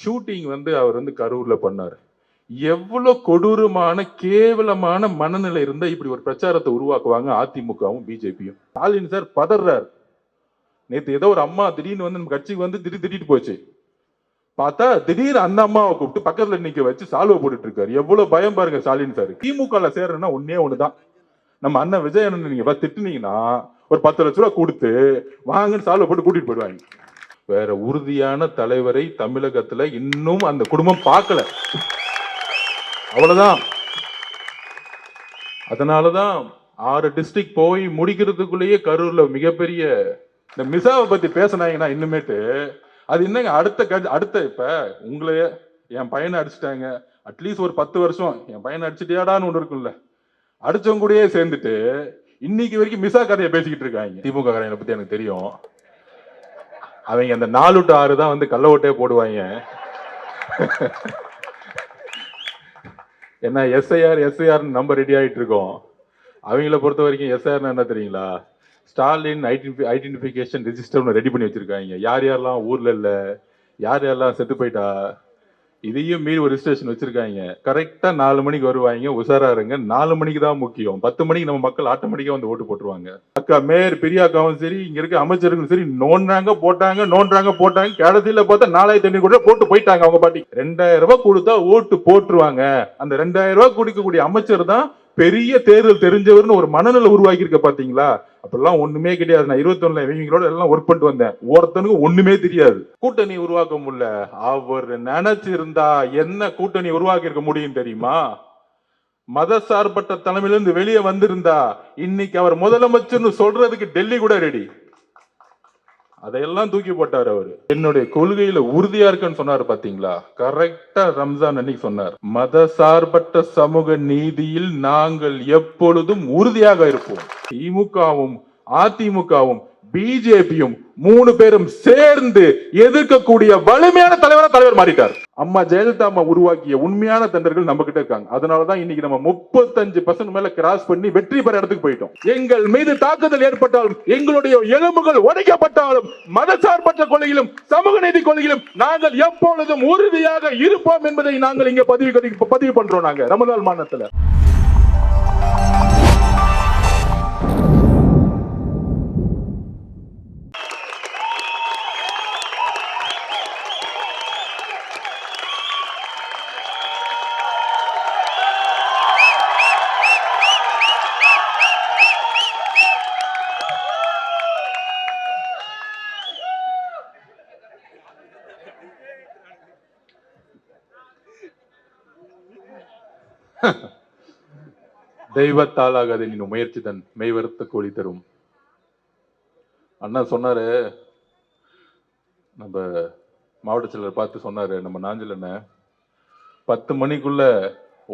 Shooting வந்து அவர் வந்து கரூர்ல பண்ணாரு. எவ்வளவு கொடூரமான கேவலமான மனநிலை இருந்தா இப்படி ஒரு பிரச்சாரத்தை உருவாக்குவாங்க அதிமுகவும் பிஜேபியும். ஸ்டாலின் சார் பதறாரு. நேத்து ஏதோ ஒரு அம்மா திடீர்னு வந்து நம்ம கட்சிக்கு வந்து திடீர்னு போச்சு. பார்த்தா திடீர்னு அந்த அம்மாவை கூப்பிட்டு பக்கத்துல நிக்க வச்சு சால்வை போட்டுட்டு இருக்காரு. எவ்வளவு பயம் பாருங்க ஸ்டாலின் சார். திமுக சேர்றதுன்னா ஒன்னே ஒண்ணுதான். நம்ம அண்ணன் விஜய் அண்ணன் நீங்க திட்டுனீங்கன்னா ஒரு 10 லட்ச ரூபாய் கொடுத்து வாங்கன்னு சால்வை போட்டு கூட்டிட்டு போயிடுவாங்க. வேற உறுதியான தலைவரை தமிழகத்துல இன்னும் அந்த குடும்பம் பார்க்கல. அவ்வளவுதான். அதனாலதான் 6 டிஸ்ட்ரிக்ட் போய் முடிக்கிறதுக்குள்ளேயே கரூர்ல மிகப்பெரிய இந்த மிசாவை பத்தி பேசினாங்கன்னா இன்னுமேட்டு அது என்னங்க அடுத்த இப்ப உங்களையே என் பையனை அடிச்சுட்டாங்க, அட்லீஸ்ட் ஒரு 10 வருஷம் என் பையனை அடிச்சுட்டியாடான்னு ஒண்ணு இருக்குல்ல, அடிச்சவங்க கூடயே சேர்ந்துட்டு இன்னைக்கு வரைக்கும் மிசா கதையை பேசிக்கிட்டு இருக்காங்க. திமுக கதையை பத்தி எனக்கு தெரியும். அவங்க அந்த 4 to 6 தான் வந்து கள்ள ஓட்டே போடுவாங்க. என்ன எஸ்ஐஆர் நம்ம ரெடி ஆயிட்டு இருக்கோம். அவங்கள பொறுத்த வரைக்கும் எஸ்ஐஆர் என்ன தெரியுங்களா? ஸ்டாலின் ஐடென்டிஃபிகேஷன் ரெஜிஸ்டர் ரெடி பண்ணி வச்சிருக்காங்க. யார் யாரெல்லாம் ஊர்ல இல்ல, யார் யாரெல்லாம் செத்து போயிட்டா, இதையும் மீறி ஒரு ரிஜிஸ்ட்ரேஷன் வச்சிருக்காங்க. கரெக்டா 4 மணிக்கு வருவாங்க. உஷாரா இருங்க. 4 மணிக்கு தான் முக்கியம். 10 மணிக்கு நம்ம மக்கள் ஆட்டோமேட்டிக்கா வந்து ஓட்டு போட்டுருவாங்க. அக்கா மேயர் பிரியாக்காவும் சரி, இங்க இருக்க அமைச்சருக்கும் சரி, நோண்டாங்க போட்டாங்க. கடைசியில பார்த்தா 4500 கூட போட்டு போயிட்டாங்க அவங்க பாட்டி. 2000 ரூபாய் கொடுத்தா ஓட்டு போட்டுருவாங்க. அந்த 2000 ரூபாய் கொடுக்கக்கூடிய அமைச்சர் தான் பெரிய தேர்தல் தெரிஞ்சவர்னு ஒரு மனநிலை உருவாக்கி இருக்க பாத்தீங்களா? அப்பெல்லாம் ஒண்ணுமே கிடையாது. நான் 21 இவங்களோட எல்லாம் ஒர்க் பண்ணிட்டு வந்தேன். ஒருத்தனுக்கு ஒண்ணுமே தெரியாது. கூட்டணி உருவாக்க முடியல. அவர் நினைச்சிருந்தா என்ன கூட்டணி உருவாக்கி இருக்க முடியும் தெரியுமா? மத சார்பற்ற தலைமையிலிருந்து வெளியே வந்திருந்தா இன்னைக்கு அவர் முதலமைச்சர்னு சொல்றதுக்கு டெல்லி கூட ரெடி. அதையெல்லாம் தூக்கி போட்டார் அவரு. என்னுடைய கொள்கையில உறுதியா இருக்குன்னு சொன்னாரு பாத்தீங்களா? கரெக்டா ரம்ஜான் அன்னைக்கு சொன்னார். மத சார்பற்ற சமூக நீதியில் நாங்கள் எப்பொழுதும் உறுதியாக இருப்போம். திமுகவும் அதிமுகவும் பிஜேபியும் 3 பேரும் சேர்ந்து எதிர்க்கக்கூடிய வலிமையான தலைவர் மாறிட்டார். அம்மா ஜெயலலிதா அம்மா உருவாக்கிய உண்மையான தொண்டர்கள் நம்ம கிட்ட இருக்காங்க. அதனாலதான் இன்னைக்கு நம்ம 35% மேல கிராஸ் பண்ணி வெற்றி பெற இடத்துக்கு போயிட்டோம். எங்கள் மீது தாக்குதல் ஏற்பட்டாலும், எங்களுடைய எலும்புகள் உடைக்கப்பட்டாலும், மதசார்பற்ற கொள்கையிலும் சமூக நீதி கொள்கையிலும் நாங்கள் எப்பொழுதும் உறுதியாக இருப்போம் என்பதை நாங்கள் இங்க பதிவு பண்றோம். நாங்க ரமலான் மாநிலத்தில் தெய்வத்தாலாகாது நீ முயற்சி தன் மெய்வருத்த கோழி தரும். அண்ணா சொன்னாரு, நம்ம மாவட்ட செயலர் பார்த்து சொன்னாரு, நம்ம நாஞ்சில் அண்ணன் 10 மணிக்குள்ள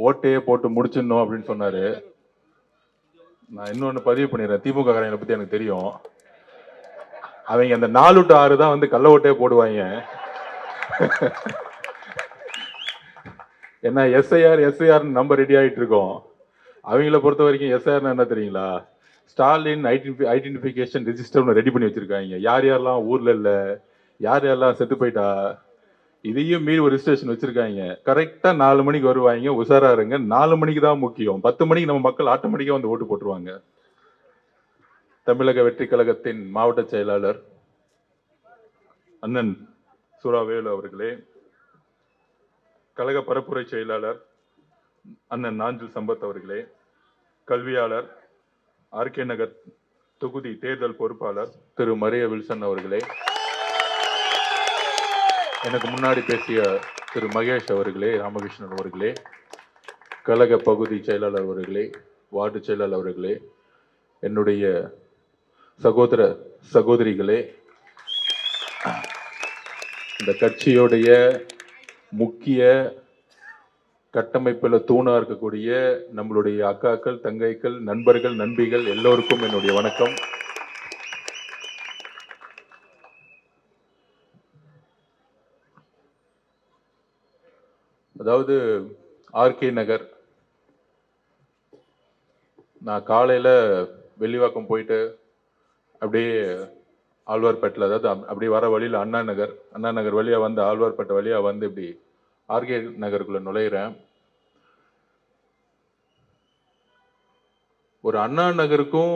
ஓட்டையே போட்டு முடிச்சிடணும் அப்படின்னு சொன்னாரு. நான் இன்னொன்னு பதிவு பண்ணிடுறேன். திமுக காரங்களை பத்தி எனக்கு தெரியும். அவங்க அந்த 4 to 6 தான் வந்து கள்ள ஓட்டையே போடுவாங்க. என்ன எஸ்ஐஆர் நம்ம ரெடி ஆயிட்டு இருக்கோம். அவங்கள பொறுத்த வரைக்கும் எஸ்ஐஆர் என்ன தெரியுங்களா? ஸ்டாலின் ஐடென்டிஃபிகேஷன் ரெஜிஸ்டர் ரெடி பண்ணி வச்சிருக்காங்க. யார் யாரெல்லாம் ஊர்ல இல்ல, யார் யாரெல்லாம் செத்து போயிட்டா, இதையும் மீறி ஒரு ரிஜிஸ்ட்ரேஷன் வச்சிருக்காங்க. கரெக்டா 4 மணிக்கு வருவாங்க. உஷாரா இருங்க. 4 மணிக்கு தான் முக்கியம். 10 மணிக்கு நம்ம மக்கள் ஆட்டோமேட்டிக்கா வந்து ஓட்டு போட்டுருவாங்க. தமிழக வெற்றி கழகத்தின் மாவட்ட செயலாளர் அண்ணன் சுராவேலு அவர்களே, கழக பரப்புரை செயலாளர் அண்ணன் நாஞ்சில் சம்பத் அவர்களே, கல்வியாளர் ஆர்கே நகர் தொகுதி தேர்தல் பொறுப்பாளர் திரு மரிய வில்சன் அவர்களே, எனக்கு முன்னாடி பேசிய திரு மகேஷ் அவர்களே, ராமகிருஷ்ணன் அவர்களே, கழக பகுதி செயலாளர் அவர்களே, வார்டு செயலாளர் அவர்களே, என்னுடைய சகோதர சகோதரிகளே, இந்த கட்சியுடைய முக்கிய கட்டமைப்பில் தூணா இருக்கக்கூடிய நம்மளுடைய அக்காக்கள், தங்கைகள், நண்பர்கள், நண்பிகள் எல்லோருக்கும் என்னுடைய வணக்கம். அதாவது ஆர்கே நகர், நான் காலையில வெள்ளிவாக்கம் போயிட்டு அப்படியே ஆழ்வார்பேட்டில், அதாவது அப்படி வர வழியில் அண்ணா நகர் வழியா வந்து ஆழ்வார்பேட்டை வழியா வந்து இப்படி ஆர்கே நகருக்குள்ள நுழையிறேன். ஒரு அண்ணா நகருக்கும்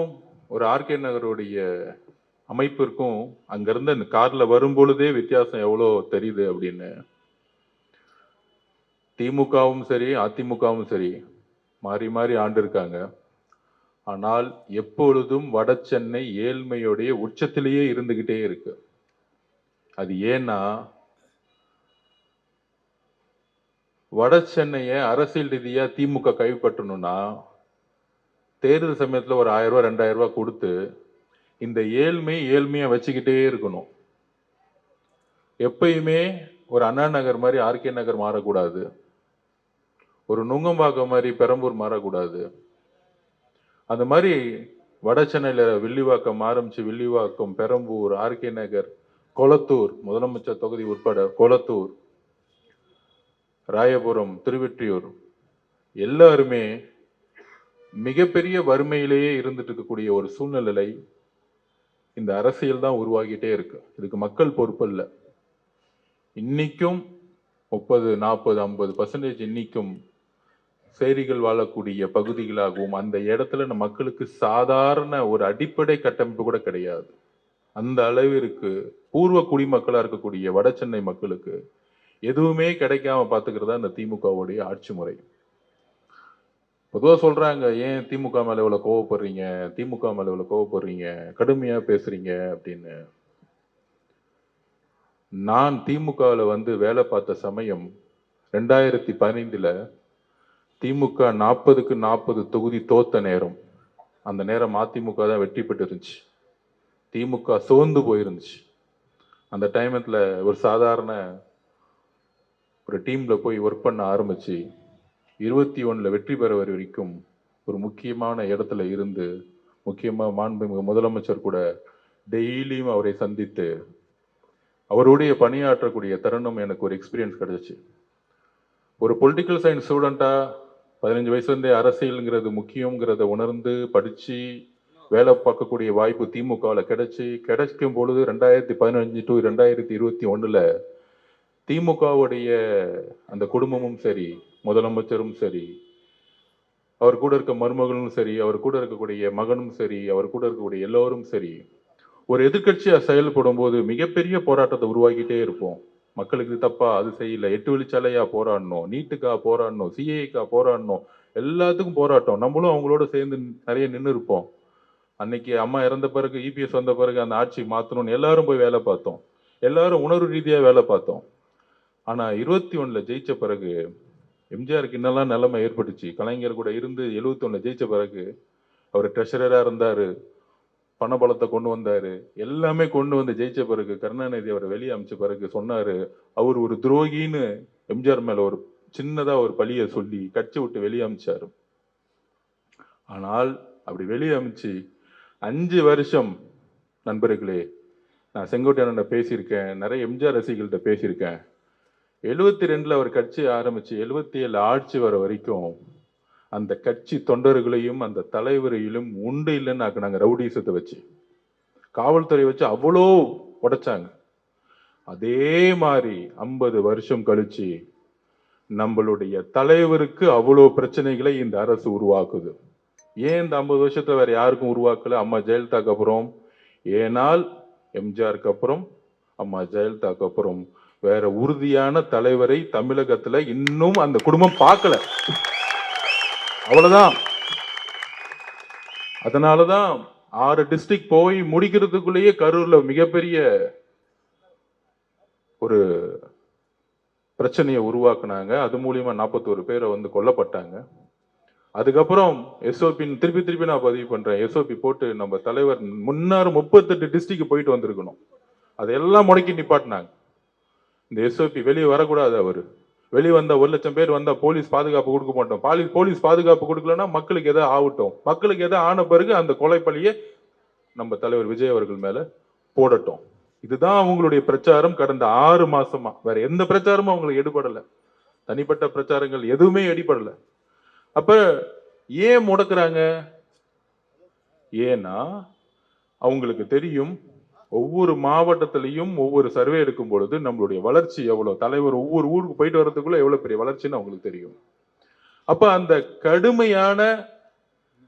ஒரு ஆர்கே நகருடைய அமைப்பிற்கும் அங்கிருந்து அந்த கார்ல வரும் பொழுதே வித்தியாசம் எவ்வளோ தெரியுது அப்படின்னு. திமுகவும் சரி அதிமுகவும் சரி மாறி மாறி ஆண்டு இருக்காங்க. ஆனால் எப்பொழுதும் வட சென்னை ஏழ்மையுடைய உச்சத்திலேயே இருந்துகிட்டே இருக்கு. அது ஏன்னா வட சென்னையை அரசியல் ரீதியா திமுக கைப்பற்றணும்னா தேர்தல் சமயத்தில் ஒரு 1000 ரூபாய் 2000 ரூபாய் கொடுத்து இந்த ஏழ்மையா வச்சுக்கிட்டே இருக்கணும். எப்பயுமே ஒரு அண்ணா நகர் மாதிரி ஆர்கே நகர் மாறக்கூடாது, ஒரு நுங்கம்பாக்கம் மாதிரி பெரம்பூர் மாறக்கூடாது. அந்த மாதிரி வட சென்னையில வில்லிவாக்கம் ஆரம்பிச்சு வில்லிவாக்கம், பெரம்பூர், ஆர்கே நகர், கொளத்தூர், முதலமைச்சர் தொகுதி உட்பட கொளத்தூர், ராயபுரம், திருவெற்றியூர் எல்லாருமே மிகப்பெரிய வறுமையிலேயே இருந்துட்டு இருக்கக்கூடிய ஒரு சூழ்நிலை இந்த அரசியல் தான் உருவாகிட்டே இருக்கு. இதுக்கு மக்கள் பொறுப்பு இல்லை. இன்னைக்கும் 30, 40, 50% இன்னைக்கும் சேரிகள் வாழக்கூடிய பகுதிகளாகவும் அந்த இடத்துல மக்களுக்கு சாதாரண ஒரு அடிப்படை கட்டமைப்பு கூட கிடையாது. அந்த அளவிற்கு பூர்வ குடிமக்களா இருக்கக்கூடிய வட சென்னை மக்களுக்கு எதுவுமே கிடைக்காம பாத்துக்கிறதா இந்த திமுகவுடைய ஆட்சி முறை. பொதுவாக சொல்றாங்க, ஏன் திமுக மேல இவ்வளவு கோவப்படுறீங்க, திமுக மேல இவ்வளவு கோவப்படுறீங்க, கடுமையா பேசுறீங்க அப்படின்னு. நான் திமுகவில் வந்து வேலை பார்த்த சமயம் 2015 திமுக 40க்கு 40 தொகுதி தோத்த நேரம். அந்த நேரம் அதிமுக தான் வெற்றி பெற்று இருந்துச்சு. திமுக சோர்ந்து போயிருந்துச்சு. அந்த டைமத்துல ஒரு சாதாரண ஒரு டீம்ல போய் ஒர்க் பண்ண ஆரம்பிச்சு 21 வெற்றி பெற வரைக்கும் ஒரு முக்கியமான இடத்துல இருந்து, முக்கியமா மாண்புமிகு முதலமைச்சர் கூட டெய்லியும் அவரை சந்தித்து அவருடைய பணியாற்றக்கூடிய தருணம் எனக்கு ஒரு எக்ஸ்பீரியன்ஸ் கிடைச்சிச்சு. ஒரு பொலிட்டிக்கல் சயின்ஸ் ஸ்டூடெண்டா 15 வயசுலேருந்தே அரசியலுங்கிறது முக்கியங்கிறத உணர்ந்து படிச்சு வேலை பார்க்கக்கூடிய வாய்ப்பு திமுகவில் கிடைக்கும் பொழுது 2015 to 2021 திமுகவுடைய அந்த குடும்பமும் சரி, முதலமைச்சரும் சரி, அவர் கூட இருக்க மருமகளும் சரி, அவர் கூட இருக்கக்கூடிய மகனும் சரி, அவர் கூட இருக்கக்கூடிய எல்லோரும் சரி, ஒரு எதிர்கட்சியா செயல்படும் போது மிகப்பெரிய போராட்டத்தை உருவாக்கிட்டே இருப்போம். மக்களுக்கு தப்பா அது செய்யல, 8 வழிச்சாலையா போராடணும், நீட்டுக்கா போராடணும், சிஏக்கா போராடணும், எல்லாத்துக்கும் போராட்டம். நம்மளும் அவங்களோட சேர்ந்து நிறைய நின்று இருப்போம். அன்னைக்கு அம்மா இறந்த பிறகு, இபிஎஸ் வந்த பிறகு அந்த ஆட்சி மாற்றணும்னு எல்லாரும் போய் வேலை பார்த்தோம். எல்லாரும் உணர்வு ரீதியா வேலை பார்த்தோம். ஆனா 21 ஜெயிச்ச பிறகு எம்ஜிஆருக்கு இன்னெல்லாம் நிலைமை ஏற்பட்டுச்சு. கலைஞர் கூட இருந்து 71 ஜெயிச்ச பிறகு அவர் ட்ரெஷரரா இருந்தாரு, பணபலத்தை கொண்டு வந்தாரு, எல்லாமே கொண்டு வந்து ஜெயிச்ச பிறகு கருணாநிதி அவரை வெளியே அமைச்ச பிறகு சொன்னாரு, அவர் ஒரு துரோகின்னு எம்ஜிஆர் மேல ஒரு சின்னதா ஒரு பழிய சொல்லி கட்சி விட்டு வெளியே அமைச்சாரு. ஆனால் அப்படி வெளியே அமைச்சு 5 வருஷம் நண்பர்களே, நான் செங்கோட்டையன் பேசியிருக்கேன், நிறைய எம்ஜிஆர் ரசிகர்கள்ட்ட பேசியிருக்கேன். 72 அவர் கட்சி ஆரம்பிச்சு 77 ஆட்சி வர வரைக்கும் அந்த கட்சி தொண்டர்களையும் அந்த தலைவரையிலும் உண்டு இல்லைன்னு ஆக்குனாங்க. ரவுடிசத்தை வச்சு, காவல்துறை வச்சு அவ்வளோ உடைச்சாங்க. அதே மாதிரி 50 வருஷம் கழிச்சு நம்மளுடைய தலைவருக்கு அவ்வளோ பிரச்சனைகளை இந்த அரசு உருவாக்குது. ஏன் இந்த 50 வருஷத்துல வேற யாருக்கும் உருவாக்கல? அம்மா ஜெயலலிதாக்கு அப்புறம். ஏனால் எம்ஜிஆருக்கு அப்புறம், அம்மா ஜெயலலிதாக்கு அப்புறம் வேற உறுதியான தலைவரை தமிழகத்துல இன்னும் அந்த குடும்பம் பார்க்கல. அவ்வளவுதான். அதனாலதான் 6 டிஸ்ட்ரிக்ட் போய் முடிக்கிறதுக்குள்ளேயே கரூர்ல மிகப்பெரிய ஒரு பிரச்சனையை உருவாக்குனாங்க. அது மூலியமா 41 பேரை வந்து கொல்லப்பட்டாங்க. அதுக்கப்புறம் எஸ்ஓபி திருப்பி நான் பதிவு பண்றேன். எஸ்ஓபி போட்டு நம்ம தலைவர் முன்னாறு 38 டிஸ்ட்ரிக்ட் போயிட்டு வந்திருக்கணும். அதெல்லாம் முடக்கி நிப்பாட்டினாங்க. இந்த எஸ்ஓபி வெளியே வரக்கூடாது. அவரு வெளியே வந்தா 1 லட்சம் பேர் வந்தா போலீஸ் பாதுகாப்பு கொடுக்க மாட்டோம். போலீஸ் பாதுகாப்பு கொடுக்கலன்னா மக்களுக்கு எதாவது ஆகட்டும், மக்களுக்கு எதாவது ஆன பிறகு அந்த கொலை பழியை நம்ம தலைவர் விஜய் அவர்கள் மேல போடட்டும். இதுதான் அவங்களுடைய பிரச்சாரம் கடந்த 6 மாசமா. வேற எந்த பிரச்சாரமும் அவங்களுக்கு எடுபடல. தனிப்பட்ட பிரச்சாரங்கள் எதுவுமே எடுபடல. அப்ப ஏன் முடக்குறாங்க? ஏன்னா அவங்களுக்கு தெரியும் ஒவ்வொரு மாவட்டத்திலையும் ஒவ்வொரு சர்வே எடுக்கும் பொழுது நம்மளுடைய வளர்ச்சி எவ்வளவு, தலைவர் ஒவ்வொரு ஊருக்கு போயிட்டு வர்றதுக்குள்ள எவ்வளவு பெரிய வளர்ச்சின்னு அவங்களுக்கு தெரியும். அப்ப அந்த கடுமையான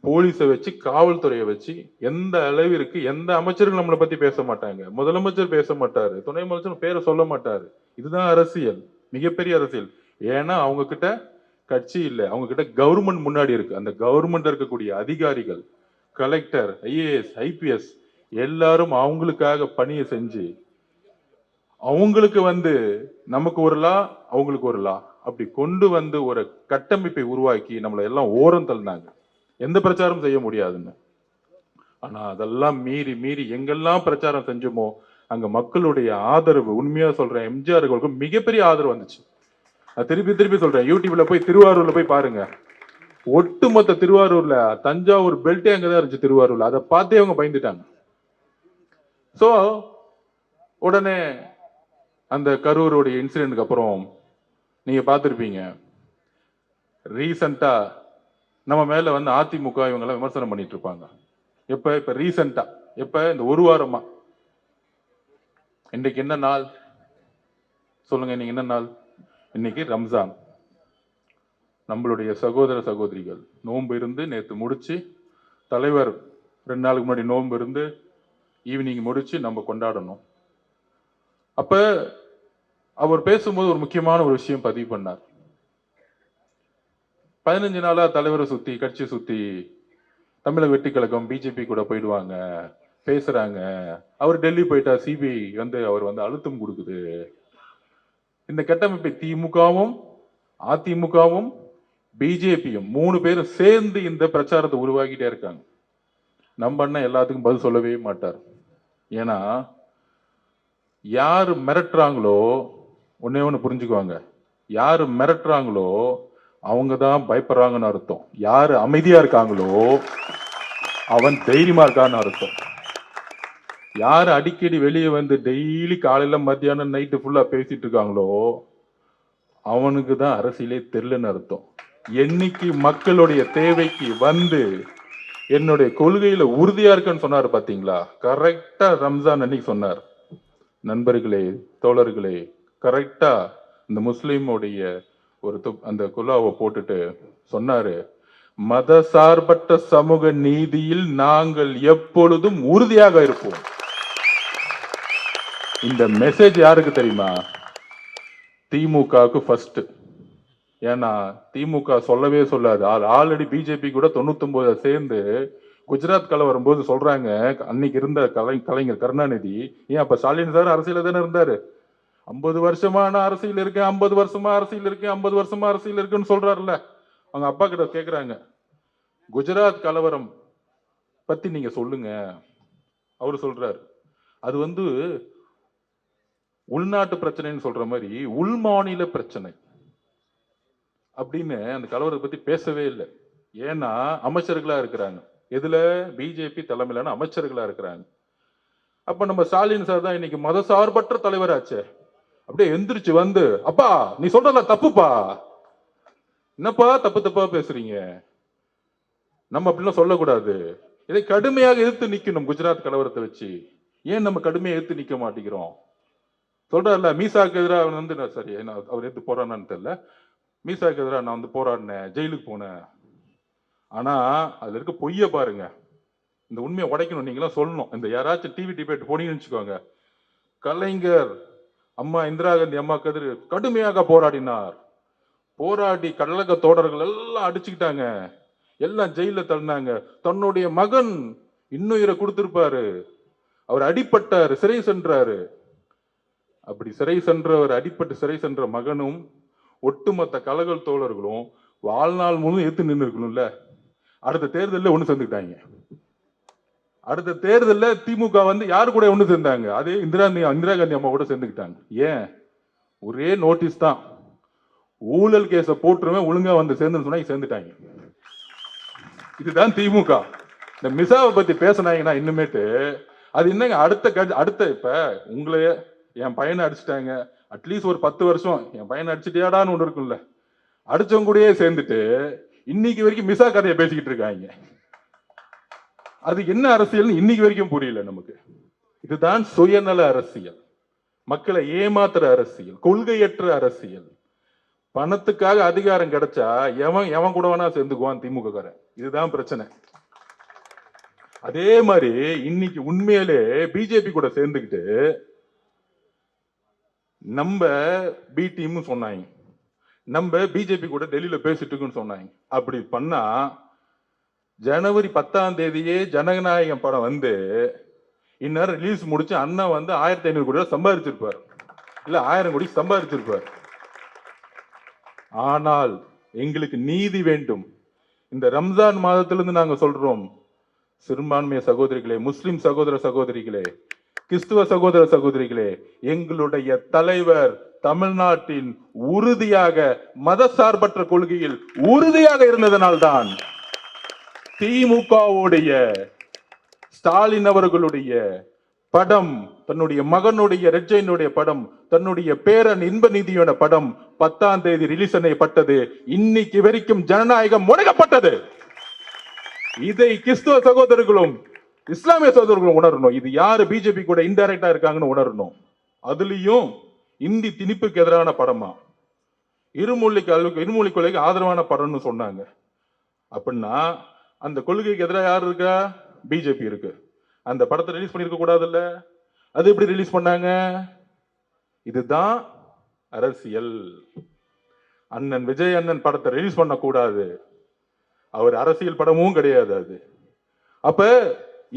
போலீஸை வச்சு, காவல்துறையை வச்சு எந்த அளவிற்கு எந்த அமைச்சர்கள் நம்மளை பத்தி பேச மாட்டாங்க, முதலமைச்சர் பேச மாட்டாரு, துணை முதலமைச்சர் பேரை சொல்ல மாட்டாரு. இதுதான் அரசியல், மிகப்பெரிய அரசியல். ஏன்னா அவங்க கிட்ட கட்சி இல்லை, அவங்க கிட்ட கவர்மெண்ட் முன்னாடி இருக்கு. அந்த கவர்மெண்ட் இருக்கக்கூடிய அதிகாரிகள், கலெக்டர், ஐஏஎஸ், ஐபிஎஸ் எல்லாரும் அவங்களுக்காக பணியை செஞ்சு அவங்களுக்கு நமக்கு ஒரு லா, அவங்களுக்கு ஒரு லா, அப்படி கொண்டு ஒரு கட்டமைப்பை உருவாக்கி நம்மளை எல்லாம் ஓரம் தள்ளினாங்க. எந்த பிரச்சாரம் செய்ய முடியாதுன்னு. ஆனா அதெல்லாம் மீறி மீறி எங்கெல்லாம் பிரச்சாரம் செஞ்சோமோ அங்க மக்களுடைய ஆதரவு, உண்மையா சொல்றேன், எம்ஜிஆர்களுக்கு மிகப்பெரிய ஆதரவு வந்துச்சு. நான் திருப்பி திருப்பி சொல்றேன், யூடியூப்ல போய் திருவாரூர்ல போய் பாருங்க. ஒட்டுமொத்த திருவாரூர்ல தஞ்சாவூர் பெல்ட்டே அங்கதான் இருந்துச்சு திருவாரூர்ல. அதை பார்த்தே அவங்க பயந்துட்டாங்க. சோ உடனே அந்த கரூருடைய இன்சிடென்ட்க்கு அப்புறம் நீங்க பார்த்திருப்பீங்க, ரீசெண்டா நம்ம மேல அதிமுக இவங்க எல்லாம் விமர்சனம் பண்ணிட்டு இருப்பாங்க. இப்ப ரீசெண்டா இந்த ஒரு வாரமா இன்னைக்கு என்ன நாள் சொல்லுங்க? இன்னைக்கு என்ன நாள்? இன்னைக்கு ரம்ஜான். நம்மளுடைய சகோதர சகோதரிகள் நோன்பு இருந்து நேற்று முடிச்சு, தலைவர் 2 நாளுக்கு முன்னாடி நோன்பு இருந்து ஈவினிங் முடிச்சு நம்ம கொண்டாடணும். அப்ப அவர் பேசும்போது ஒரு முக்கியமான ஒரு விஷயம் பதிவு பண்ணார். 15 நாளா தலைவரை சுத்தி, கட்சி சுத்தி, தமிழக வெற்றி கழகம் பிஜேபி கூட போயிடுவாங்க, பேசுறாங்க. அவர் டெல்லி போயிட்டா சிபிஐ அவர் அழுத்தம் கொடுக்குது. இந்த கட்டமைப்பை திமுகவும் அதிமுகவும் பிஜேபியும் 3 பேரும் சேர்ந்து இந்த பிரச்சாரத்தை உருவாக்கிட்டே இருக்காங்க. நம்ம அண்ணன் எல்லாத்துக்கும் பதில் சொல்லவே மாட்டார். ஏன்னா யாரு மிரட்டுறாங்களோ, ஒன்னே ஒண்ணு புரிஞ்சுக்குவாங்க, யாரு மிரட்டுறாங்களோ அவங்க தான் பயப்படுறாங்கன்னு அர்த்தம். யாரு அமைதியா இருக்காங்களோ அவன் தைரியமா இருக்கான்னு அர்த்தம். யாரு அடிக்கடி வெளியே டெய்லி காலையில மத்தியானம் நைட்டு ஃபுல்லா பேசிட்டு இருக்காங்களோ அவனுக்கு தான் அரசியலே தெரியலன்னு அர்த்தம். என்னைக்கு மக்களுடைய தேவைக்கு என்னுடைய கொள்கையில உறுதியா இருக்குன்னு சொன்னாரு பாத்தீங்களா, கரெக்டா ரம்ஜான் அன்னைக்கு சொன்னார். நண்பர்களே, தோழர்களே, கரெக்டா இந்த முஸ்லீமுடைய அந்த குலாவை போட்டுட்டு சொன்னாரு, மத சார்பற்ற சமூக நீதியில் நாங்கள் எப்பொழுதும் உறுதியாக இருப்போம். இந்த மெசேஜ் யாருக்கு தெரியுமா? திமுகவுக்கு ஃபர்ஸ்ட். ஏன்னா திமுக சொல்லவே சொல்லாது. ஆல்ரெடி பிஜேபி கூட 99 சேர்ந்து குஜராத் கலவரம் போது சொல்றாங்க, அன்னைக்கு இருந்த கலைஞர் கருணாநிதி, ஏன் அப்ப ஸ்டாலின் சார் அரசியல தானே இருந்தாரு, 50 வருஷமா நான் அரசியல் இருக்கேன், 50 வருஷமா அரசியல் இருக்கேன், 50 வருஷமா அரசியல் இருக்குன்னு சொல்றாருல்ல. அவங்க அப்பா கிட்ட கேக்குறாங்க, குஜராத் கலவரம் பத்தி நீங்க சொல்லுங்க. அவரு சொல்றாரு, அது உள்நாட்டு பிரச்சனைன்னு சொல்ற மாதிரி உள் மாநில பிரச்சனை அப்படின்னு அந்த கலவரத்தை பத்தி பேசவே இல்லை. ஏன்னா அமைச்சர்களா இருக்கிறாங்க, எதுல? பிஜேபி தலைமையிலான அமைச்சர்களா இருக்கிறாங்க. அப்ப நம்ம ஸ்டாலின் சார் தான் இன்னைக்கு மத சார்பற்ற தலைவராச்சே. அப்படியே எந்திரிச்சு அப்பா நீ சொல்றல தப்புப்பா, என்னப்பா தப்பு தப்பா பேசுறீங்க, நம்ம அப்படிலாம் சொல்லக்கூடாது, இதை கடுமையாக எதிர்த்து நிக்கணும். குஜராத் கலவரத்தை வச்சு ஏன் நம்ம கடுமையாக எதிர்த்து நிக்க மாட்டேங்கிறோம்? சொல்றாருல, மீசாக்கு எதிராக சரி அவர் எடுத்து போறான்னு தெரியல, மீசாக்கு எதிராக நான் போராடினேன், ஜெயிலுக்கு போனேன். ஆனா அதுல இருக்க பொய்ய பாருங்க. இந்த உண்மையை உடைக்கணும், நீங்களாம் சொல்லணும். இந்த யாராச்சும் டிவி டிபேட் போனீங்கன்னு வச்சுக்கோங்க, கலைஞர் அம்மா இந்திரா காந்தி அம்மா கதிர் கடுமையாக போராடினார், போராடி கழக தோழர்கள் எல்லாம் அடிச்சுக்கிட்டாங்க, எல்லாம் ஜெயில தள்ளினாங்க, தன்னுடைய மகன் இன்னுயிரை கொடுத்திருப்பாரு, அவர் அடிப்பட்டாரு, சிறை சென்றாரு. அப்படி சிறை சென்றவர், அடிப்பட்டு சிறை சென்ற மகனும் ஒட்டுமொத்த கழக தோழர்களும் வாழ்நாள் முழுவதும் எதிர்த்து நின்று இருக்கணும்ல. அடுத்த தேர்தலில் ஒண்ணு சேர்ந்துக்கிட்டாங்க. அடுத்த தேர்தலில் திமுக யாரு கூட ஒண்ணு சேர்ந்தாங்க? அதே இந்திரா காந்தி அம்மா கூட சேர்ந்துக்கிட்டாங்க. ஏன்? ஒரே நோட்டீஸ் தான், ஊழல் கேஸ போட்டுருவேன், ஒழுங்கா சேர்ந்துன்னு சொன்னா சேர்ந்துட்டாங்க. இதுதான் திமுக. இந்த மிசாவை பத்தி பேசினாங்கன்னா இன்னுமேட்டு அது என்னங்க அடுத்த இப்ப உங்களையே என் பையனை அடிச்சுட்டாங்க, அட்லீஸ்ட் ஒரு 10 வருஷம் என் பையனை அடிச்சுட்டியாடான்னு ஒண்ணு இருக்கும்ல, அடிச்சவங்க கூடயே சேர்ந்துட்டு இன்னைக்கு வரைக்கும் மிசா கதையை பேசிக்கிட்டு இருக்காங்க. அது என்ன அரசியல்னு இன்னைக்கு வரைக்கும் புரியல நமக்கு. இதுதான் சுயநல அரசியல், மக்களை ஏமாத்துற அரசியல், கொள்கையற்ற அரசியல். பணத்துக்காக அதிகாரம் கிடைச்சா எவன் கூட வேணா சேர்ந்துக்குவான் திமுக காரன். இதுதான் பிரச்சனை. அதே மாதிரி இன்னைக்கு உண்மையிலே பிஜேபி கூட சேர்ந்துக்கிட்டு நம்ம பி டீம் சொன்னாங்க, நம்ம பிஜேபி கூட டெல்லியில பேசிட்டு இருக்குன்னு சொன்னாங்க. அப்படி பண்ணா ஜனவரி 10 ஜனநாயகம் படம் வந்து இந்நேரம் ரிலீஸ் முடிச்சு அண்ணா வந்து 1500 கோடி சம்பாதிச்சிருப்பார், இல்ல 1000 கோடி சம்பாதிச்சிருப்பார். ஆனால் எங்களுக்கு நீதி வேண்டும். இந்த ரம்ஜான் மாதத்திலிருந்து நாங்க சொல்றோம், சிறுபான்மைய சகோதரிகளே, முஸ்லிம் சகோதர சகோதரிகளே, கிறிஸ்துவ சகோதர சகோதரிகளே, எங்களுடைய தலைவர் தமிழ்நாட்டின் உறுதியாக மதசார்பற்ற கொள்கையில் உறுதியாக இருந்ததனால்தான் திமுகவுடைய ஸ்டாலின் அவர்களுடைய படம், தன்னுடைய மகனுடைய ரெட்ஜைனுடைய படம், தன்னுடைய பேரன் இன்ப நிதியோட படம் 10ஆம் தேதி ரிலீஸ் செய்யப்பட்டது. இன்னைக்கு வரைக்கும் ஜனநாயகம் முடக்கப்பட்டது. இதை கிறிஸ்துவ சகோதரர்களும் இஸ்லாமிய சகோதரர்களும் உணரணும். இது யாரு பிஜேபி கூட இன்டைரக்டா இருக்காங்கன்னு உணரணும். அதுலயும் இந்தி திணிப்புக்கு எதிரான படமா, இருமொழி கொள்கைக்கு ஆதரவான படம்னு சொன்னாங்க. அப்படின்னா அந்த கொள்கைக்கு எதிராக யாரு இருக்கா? பிஜேபி இருக்கு. அந்த படத்தை ரிலீஸ் பண்ணிருக்க கூடாதுல்ல, அது எப்படி ரிலீஸ் பண்ணாங்க? இதுதான் அரசியல். அண்ணன் விஜய் அண்ணன் படத்தை ரிலீஸ் பண்ண கூடாது, அவர் அரசியல் படமும் கிடையாது அது. அப்ப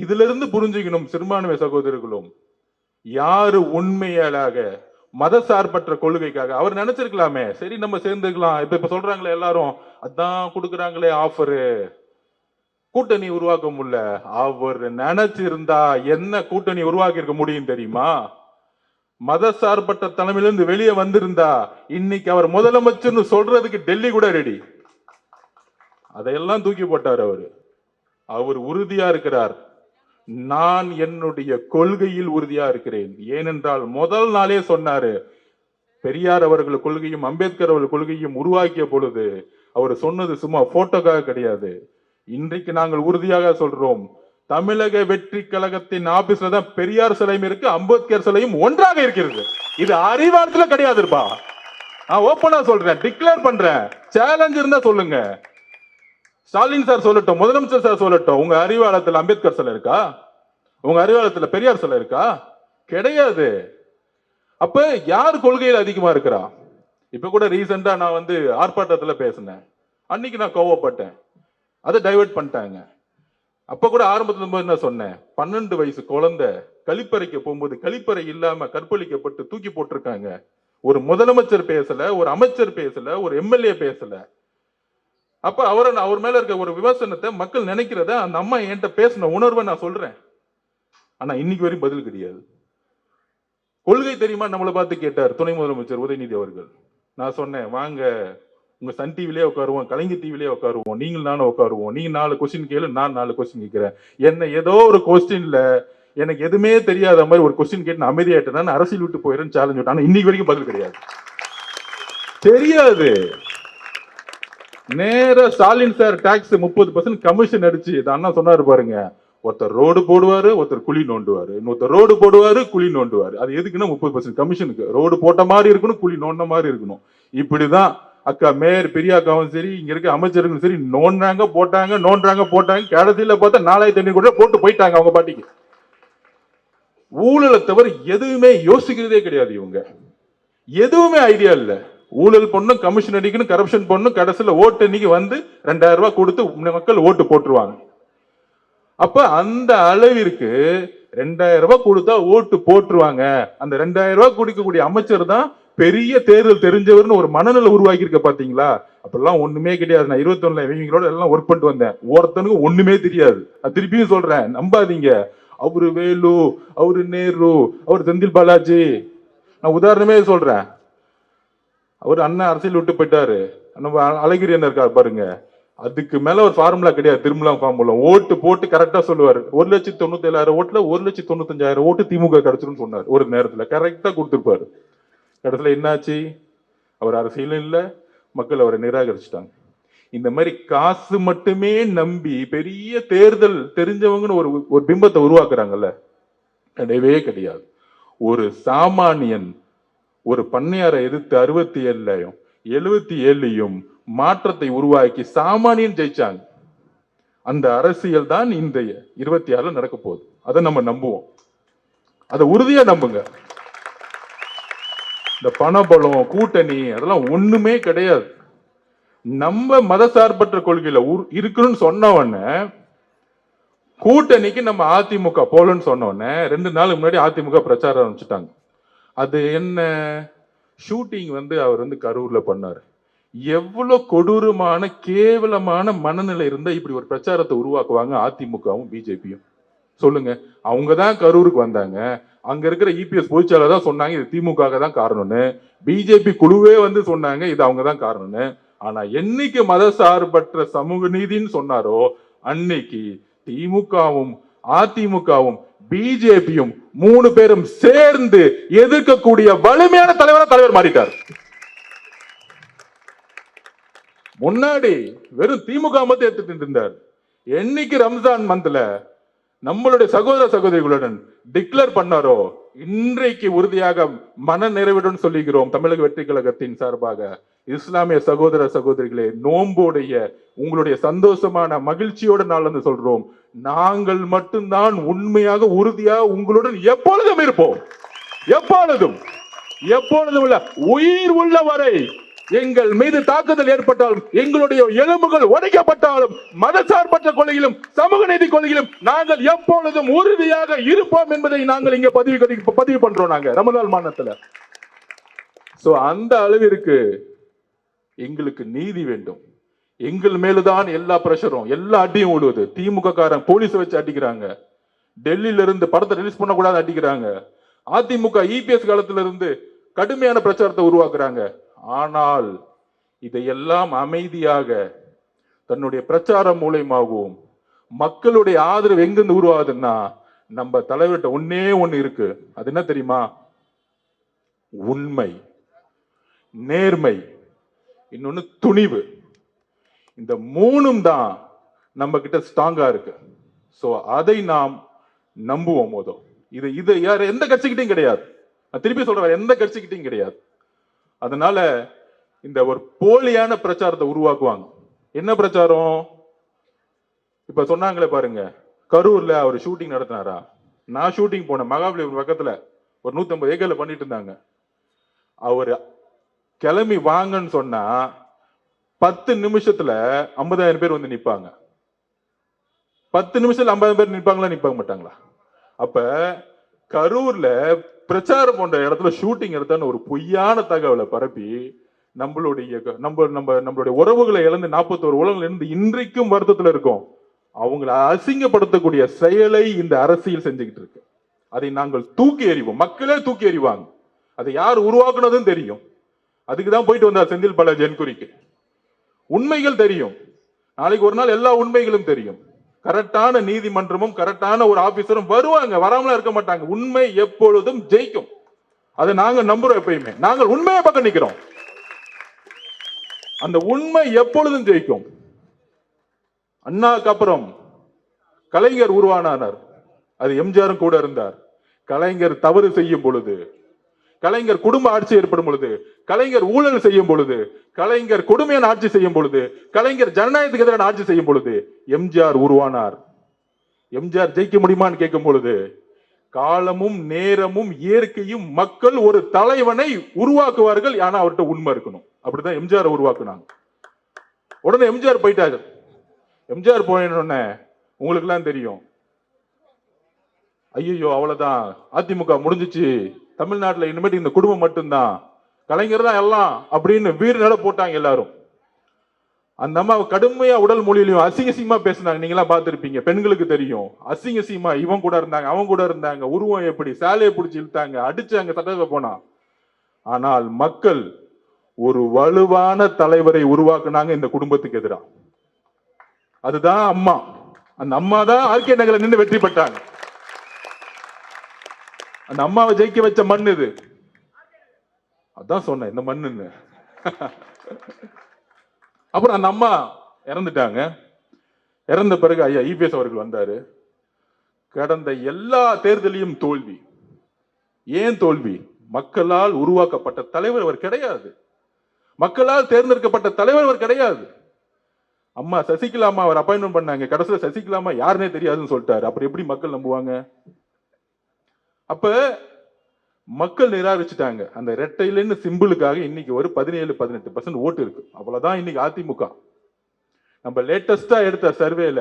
இதுல இருந்து புரிஞ்சுக்கணும் சிறுபான்மை சகோதரர்களும், யாரு உண்மையாளாக மதசார்பற்ற கொள்கைக்காக அவர் நினைச்சிருக்கலாமே, சரி நம்ம சேர்ந்துக்கலாம். இப்ப சொல்றாங்களே எல்லாரும், அதான் கொடுக்குறாங்களே ஆஃபரு, கூட்டணி உருவாக்க முடியல. அவர் நினைச்சிருந்தா என்ன கூட்டணி உருவாக்கி இருக்க முடியும் தெரியுமா? மதசார்பற்ற தலைமையிலிருந்து வெளியே வந்திருந்தா இன்னைக்கு அவர் முதலமைச்சர்னு சொல்றதுக்கு டெல்லி கூட ரெடி. அதையெல்லாம் தூக்கி போட்டார் அவரு. அவர் உறுதியா இருக்கிறார். நான் என்னுடைய கொள்கையில் உறுதியா இருக்கிறேன். ஏனென்றால் முதல் நாளே சொன்னாரு, பெரியார் அவர்கள் கொள்கையும் அம்பேத்கர் அவர்கள் கொள்கையும் உருவாக்கிய பொழுது அவர் சொன்னது சும்மா போட்டோக்காக கிடையாது. இன்றைக்கு நாங்கள் உறுதியாக சொல்றோம், தமிழக வெற்றி கழகத்தின் ஆபீஸ்ல தான் பெரியார் சிலையும் இருக்கு, அம்பேத்கர் சிலையும் ஒன்றாக இருக்கிறது. இது அறிவாளத்துல கிடையாதுப்பா. நான் ஓப்பனா சொல்றேன், டிக்ளேர் பண்றேன். சேலஞ்ச் இருந்தா சொல்லுங்க. ஸ்டாலின் சார் சொல்லட்டும், முதலமைச்சர் சார் சொல்லட்டும், உங்க அறிவாலயத்தில் அம்பேத்கர் சிலை இருக்கா? உங்க அறிவாலயத்தில் பெரியார் சிலை இருக்கா? கிடையாது. அப்ப யார் கொள்கையில் அதிகமா இருக்கிறா? இப்ப கூட ரீசெண்டா நான் வந்து ஆர்ப்பாட்டத்துல பேசினேன். அன்னைக்கு நான் கோவப்பட்டேன், அதை டைவர்ட் பண்ணிட்டாங்க. அப்ப கூட ஆரம்பத்துல என்ன சொன்னேன், 12 வயசு குழந்தை கழிப்பறைக்கு போகும்போது கழிப்பறை இல்லாம கற்பழிக்கப்பட்டு தூக்கி போட்டிருக்காங்க. ஒரு முதலமைச்சர் பேசல, ஒரு அமைச்சர் பேசல, ஒரு எம்எல்ஏ பேசல. அப்ப அவர் மேல இருக்க ஒரு விமர்சனத்தை மக்கள் நினைக்கிறத அந்த அம்மா என்கிட்ட பேசின உணர்வை நான் சொல்றேன். ஆனா இன்னைக்கு வரையும் பதில் கிடையாது. கொள்கை தெரியுமா நம்மளை பார்த்து கேட்டார் துணை முதலமைச்சர் உதயநிதி அவர்கள். நான் சொன்னேன், வாங்க உங்க சன் டிவிலே உட்காருவோம், கலைஞர் டிவிலே உட்காருவோம், நீங்கள் நானும் உட்காருவோம், நீங்க 4 கொஸ்டின் கேளு, நான் 4 கொஸ்டின் கேட்கிறேன். என்ன ஏதோ ஒரு கொஸ்டின்ல எனக்கு எதுவுமே தெரியாத மாதிரி ஒரு கொஸ்டின் கேட்டு நான் அமைதியாயிட்டேன், நான் அரசியல் விட்டு போயிடுறேன்னு சேலஞ்ச் விட்டேன். ஆனா இன்னைக்கு வரைக்கும் பதில் கிடையாது, தெரியாது. நேர ஸ்டாலின் சார் டாக்ஸ் 30% கமிஷன் அடிச்சு அண்ணா சொன்னாரு பாருங்க, ஒருத்தர் ரோடு போடுவாரு, ஒருத்தர் குழி நோண்டுவாரு, இன்னொருத்தர் ரோடு போடுவாரு, குழி நோண்டுவாரு. அது எதுக்குன்னா 30% கமிஷனுக்கு. ரோடு போட்ட மாதிரி இருக்கணும், குழி நோண்ட மாதிரி இருக்கணும். இப்படிதான் அக்கா மேயர் பெரியாக்காவும் சரி, இங்க இருக்க அமைச்சர்களும் சரி, நோண்டாங்க போட்டாங்க. கடைசியில பார்த்தா 4500 கோடி போட்டு போயிட்டாங்க அவங்க பாட்டிக்கு. ஊழலை தவிர எதுவுமே யோசிக்கிறதே கிடையாது இவங்க. எதுவுமே ஐடியா இல்ல. ஊழல் பண்ணும், கமிஷன் அடிக்கணும், கரப்ஷன் பண்ணும், கடைசியில் ஓட்டு அன்னைக்கு வந்து 2000 ரூபாய் கொடுத்து மக்கள் ஓட்டு போட்டுருவாங்க. அப்ப அந்த அளவிற்கு 2000 ரூபாய் கொடுத்தா ஓட்டு போட்டுருவாங்க. அந்த 2000 ரூபாய் கொடுக்கக்கூடிய அமைச்சர் தான் பெரிய தேர்தல் தெரிஞ்சவர்னு ஒரு மனநிலை உருவாக்கி இருக்க பாத்தீங்களா? அப்பெல்லாம் ஒண்ணுமே கிடையாது. நான் 21 இவங்களோட எல்லாம் ஒர்க் பண்ணிட்டு வந்தேன். ஒருத்தனுக்கு ஒண்ணுமே தெரியாது. திருப்பியும் சொல்றேன், நம்பாதீங்க. அவரு வேலு, அவரு நேரு, அவரு செந்தில் பாலாஜி, நான் உதாரணமே சொல்றேன். அவர் அண்ணன் அரசியல் விட்டு போயிட்டாரு, நம்ம அழகிரி என்ன இருக்காரு பாருங்க, அதுக்கு மேல ஒரு ஃபார்முலா கிடையாது. திரும்பலாம் ஃபார்முலா ஓட்டு போட்டு கரெக்டா சொல்லுவாரு. 1,97,000 ஓட்டுல 1,95,000 ஓட்டு திமுக கிடைச்சிருன்னு சொன்னார். ஒரு நேரத்துல கரெக்டா கொடுத்துருப்பாரு. கடைசியில என்னாச்சு? அவர் அரசியலும் இல்ல, மக்கள் அவரை நிராகரிச்சுட்டாங்க. இந்த மாதிரி காசு மட்டுமே நம்பி பெரிய தேர்தல் தெரிஞ்சவங்கன்னு ஒரு பிம்பத்தை உருவாக்குறாங்கல்ல, கிடையவே கிடையாது. ஒரு சாமானியன் ஒரு பண்ணையாரை எதிர்த்து 67லையும் 77லையும் மாற்றத்தை உருவாக்கி சாமானியன் ஜெயிச்சாங்க. அந்த அரசியல் தான் இந்த 26 நடக்க போகுது. அதை நம்ம நம்புவோம், அதை உறுதியா நம்புங்க. இந்த பணபலம் கூட்டணி அதெல்லாம் ஒண்ணுமே கிடையாது. நம்ம மதசார்பற்ற கொள்கையில இருக்குன்னு சொன்னவன கூட்டணிக்கு நம்ம அதிமுக போலன்னு சொன்னோடனே 2 நாளுக்கு முன்னாடி அதிமுக பிரச்சாரம் ஆரம்பிச்சுட்டாங்க. அது என்ன ஷூட்டிங் அவர் கரூர்ல பண்ணாரு. எவ்வளவு கொடூரமான கேவலமான மனநிலை இருந்தா இப்படி ஒரு பிரச்சாரத்தை உருவாக்குவாங்க அதிமுகவும் பிஜேபியும்? சொல்லுங்க. அவங்க தான் கரூருக்கு வந்தாங்க. அங்க இருக்கிற இபிஎஸ் பொதுச்செயலாளர் தான் சொன்னாங்க இது திமுக தான் காரணம்னு. பிஜேபி குழுவே சொன்னாங்க இது அவங்க தான் காரணம்னு. ஆனா என்னைக்கு மதசார்பற்ற சமூக நீதினு சொன்னாரோ அன்னைக்கு திமுகவும் அதிமுகவும் பிஜேபியும் 3 பேரும் சேர்ந்து எதிர்க்கக்கூடிய வலிமையான தலைவர் மாறிட்டார். முன்னாடி வெறும் திமுக மட்டும் எடுத்துட்டு இருந்தார். என்னைக்கு ரம்ஜான் மந்த்ல நம்மளுடைய சகோதர சகோதரிகளுடன் டிக்ளேர் பண்ணாரோ இன்றைக்கு உறுதியாக மன நிறைவுடன் சொல்லுகிறோம் தமிழக வெற்றி கழகத்தின் சார்பாக, இஸ்லாமிய சகோதர சகோதரிகளே, நோம்போடைய உங்களுடைய சந்தோஷமான மகிழ்ச்சியோட நாள் சொல்றோம், நாங்கள் மட்டும்தான் உண்மையாக உறுதியாக உங்களுடன் எப்பொழுதும் இருப்போம். எப்பொழுதும் எப்பொழுதும் உள்ள உயிர் உள்ள வரை எங்கள் மீது தாக்குதல் ஏற்பட்டாலும் எங்களுடைய எலும்புகள் உடைக்கப்பட்டாலும் மதசார்பற்ற கொள்கையிலும் சமூக நீதி கொள்கையிலும் நாங்கள் எப்பொழுதும் உறுதியாக இருப்போம் என்பதை நாங்கள் இங்க பதிவு பண்றோம். நாங்க ரமலான் மாநிலத்துல அந்த அளவிற்கு எங்களுக்கு நீதி வேண்டும். எங்கள் மேலுதான் எல்லா பிரஷரும் எல்லா அடியும் விடுவது. திமுக காரன் போலீஸ் வச்சு அடிக்கிறாங்க. டெல்லியில இருந்து படத்தை ரிலீஸ் பண்ணக்கூடாது அடிக்கிறாங்க. அதிமுக இபிஎஸ் காலத்துல இருந்து கடுமையான பிரச்சாரத்தை உருவாக்குறாங்க. ஆனால் இதையெல்லாம் அமைதியாக தன்னுடைய பிரச்சாரம் மூலமாகவும் மக்களுடைய ஆதரவு எங்கிருந்து உருவாகுதுன்னா நம்ம தலைவர்கிட்ட ஒண்ணு இருக்கு. அது என்ன தெரியுமா? உண்மை, நேர்மை, இன்னொன்னு துணிவு. இந்த 3ம் தான் நம்ம கிட்ட ஸ்ட்ராங்கா இருக்கு. சோ அதை நாம் நம்புவோம். போதும். இது யார் எந்த கட்சிக்கிட்டையும் கிடையாது. நான் திருப்பி சொல்றேன், எந்த கட்சிக்கிட்டையும் கிடையாது. அதனால இந்த ஒரு போலியான பிரச்சாரத்தை உருவாக்குவாங்க. என்ன பிரச்சாரம்? இப்ப சொன்னாங்களே பாருங்க, கரூர்ல அவர் ஷூட்டிங் நடத்தினாரா? நான் ஷூட்டிங் போனேன், மகாபலிபுரம் பக்கத்துல ஒரு 150 ஏக்கர்ல பண்ணிட்டு இருந்தாங்க. அவர் கிளம்பி வாங்கன்னு சொன்னா 10 நிமிஷத்துல 50,000 பேர் நிப்பாங்க. 10 நிமிஷத்துல 50,000 பேர் நிப்பாங்களா? நிப்பாங்க மாட்டாங்களா? அப்ப கரூர்ல பிரச்சாரம் போன்ற இடத்துல ஷூட்டிங் எடுத்தான்னு ஒரு பொய்யான தகவலை பரப்பி நம்மளுடைய உறவுகளை இழந்து 41 உலகங்கள் இருந்து இன்றைக்கும் வருத்தத்துல இருக்கும். அவங்களை அசிங்கப்படுத்தக்கூடிய செயலை இந்த அரசியல் செஞ்சுக்கிட்டு இருக்கு. அதை நாங்கள் தூக்கி எறிவோம். மக்களே தூக்கி எறிவாங்க. அதை யார் உருவாக்குனதும் தெரியும். அதுக்குதான் போயிட்டு வந்தார் செந்தில் பாலாஜி என்கொயரிக்கு. உண்மைகள் தெரியும். நாளைக்கு ஒரு நாள் எல்லா உண்மைகளும் தெரியும். கரெக்டான நீதிமன்றமும் கரெக்டான ஒரு ஆபீசரும் வருவாங்க, வராமலாம் இருக்க மாட்டாங்க. உண்மை எப்பொழுதும் ஜெயிக்கும். அதை நாங்க நம்புறோம். எப்பயுமே நாங்கள் உண்மையை பக்கம் நிக்கிறோம். அந்த உண்மை எப்பொழுதும் ஜெயிக்கும். அண்ணாக்கு அப்புறம் கலைஞர் உருவானார். அது எம்ஜிஆரும் கூட இருந்தார். கலைஞர் தவறு செய்யும் பொழுது, கலைஞர் குடும்ப ஆட்சி ஏற்படும் பொழுது, கலைஞர் ஊழல் செய்யும் பொழுது, கலைஞர் கொடுமையான ஆட்சி செய்யும் பொழுது, கலைஞர் ஜனநாயகத்துக்கு எதிரான ஆட்சி செய்யும் பொழுது எம்ஜிஆர் உருவானார். எம்ஜிஆர் ஜெயிக்க முடியுமான்னு கேட்கும் பொழுது காலமும் நேரமும் இயற்கையும் மக்கள் ஒரு தலைவனை உருவாக்குவார்கள். ஆனா அவர்கிட்ட உண்மை இருக்கணும். அப்படிதான் எம்ஜிஆர் உருவாக்குனாங்க. உடனே எம்ஜிஆர் போயிட்டாரு. எம்ஜிஆர் போயினோடனே உங்களுக்கு எல்லாம் தெரியும், ஐயோ அவ்வளவுதான், அதிமுக முடிஞ்சிச்சு, தமிழ்நாட்டில் இனிமேட்டு இந்த குடும்பம் மட்டும்தான், கலைஞர் தான் எல்லாம் அப்படின்னு வீறு நட போட்டாங்க எல்லாரும். அந்த அம்மா கடுமையா உடல் மொழியிலையும் அசிங்கசியமா பேசினாங்க. நீங்க எல்லாம் பார்த்திருப்பீங்க, பெண்களுக்கு தெரியும். அசிங்கசியமா இவன் கூட இருந்தாங்க, அவங்க கூட இருந்தாங்க, உருவம் எப்படி, சேலையை பிடிச்சி இழுத்தாங்க, அடிச்சாங்க, சட்டத்தை போனா. ஆனால் மக்கள் ஒரு வலுவான தலைவரை உருவாக்குனாங்க இந்த குடும்பத்துக்கு எதிராக. அதுதான் அம்மா. அந்த அம்மா தான் ஆர்கே நகர்ல நின்று வெற்றி பெற்றாங்க. அந்த அம்மாவை ஜெயிக்க வச்ச மண் இது. அதான் சொன்ன இந்த மண்ணுன்னு. அப்புறம் அந்த அம்மா இறந்துட்டாங்க. இறந்த பிறகு ஐயா இபிஎஸ் அவர்கள் வந்தாரு. கடந்த எல்லா தேர்தலையும் தோல்வி. ஏன் தோல்வி? மக்களால் உருவாக்கப்பட்ட தலைவர் அவர் கிடையாது. மக்களால் தேர்ந்தெடுக்கப்பட்ட தலைவர் அவர் கிடையாது. அம்மா சசிகலா அம்மா அவர் அப்பாயின்மெண்ட் பண்ணாங்க, கடைசியில் சசிகலா அம்மா யாருன்னே தெரியாதுன்னு சொல்லிட்டாரு. அப்புறம் எப்படி மக்கள் நம்புவாங்க? அப்ப மக்கள் நிராகரிச்சுட்டாங்க. அந்த ரெட்டையிலன்னு சிம்பிளுக்காக இன்னைக்கு ஒரு 17-18% ஓட்டு இருக்கு. அவ்வளவுதான் இன்னைக்கு அதிமுக. நம்ம லேட்டஸ்டா எடுத்த சர்வேல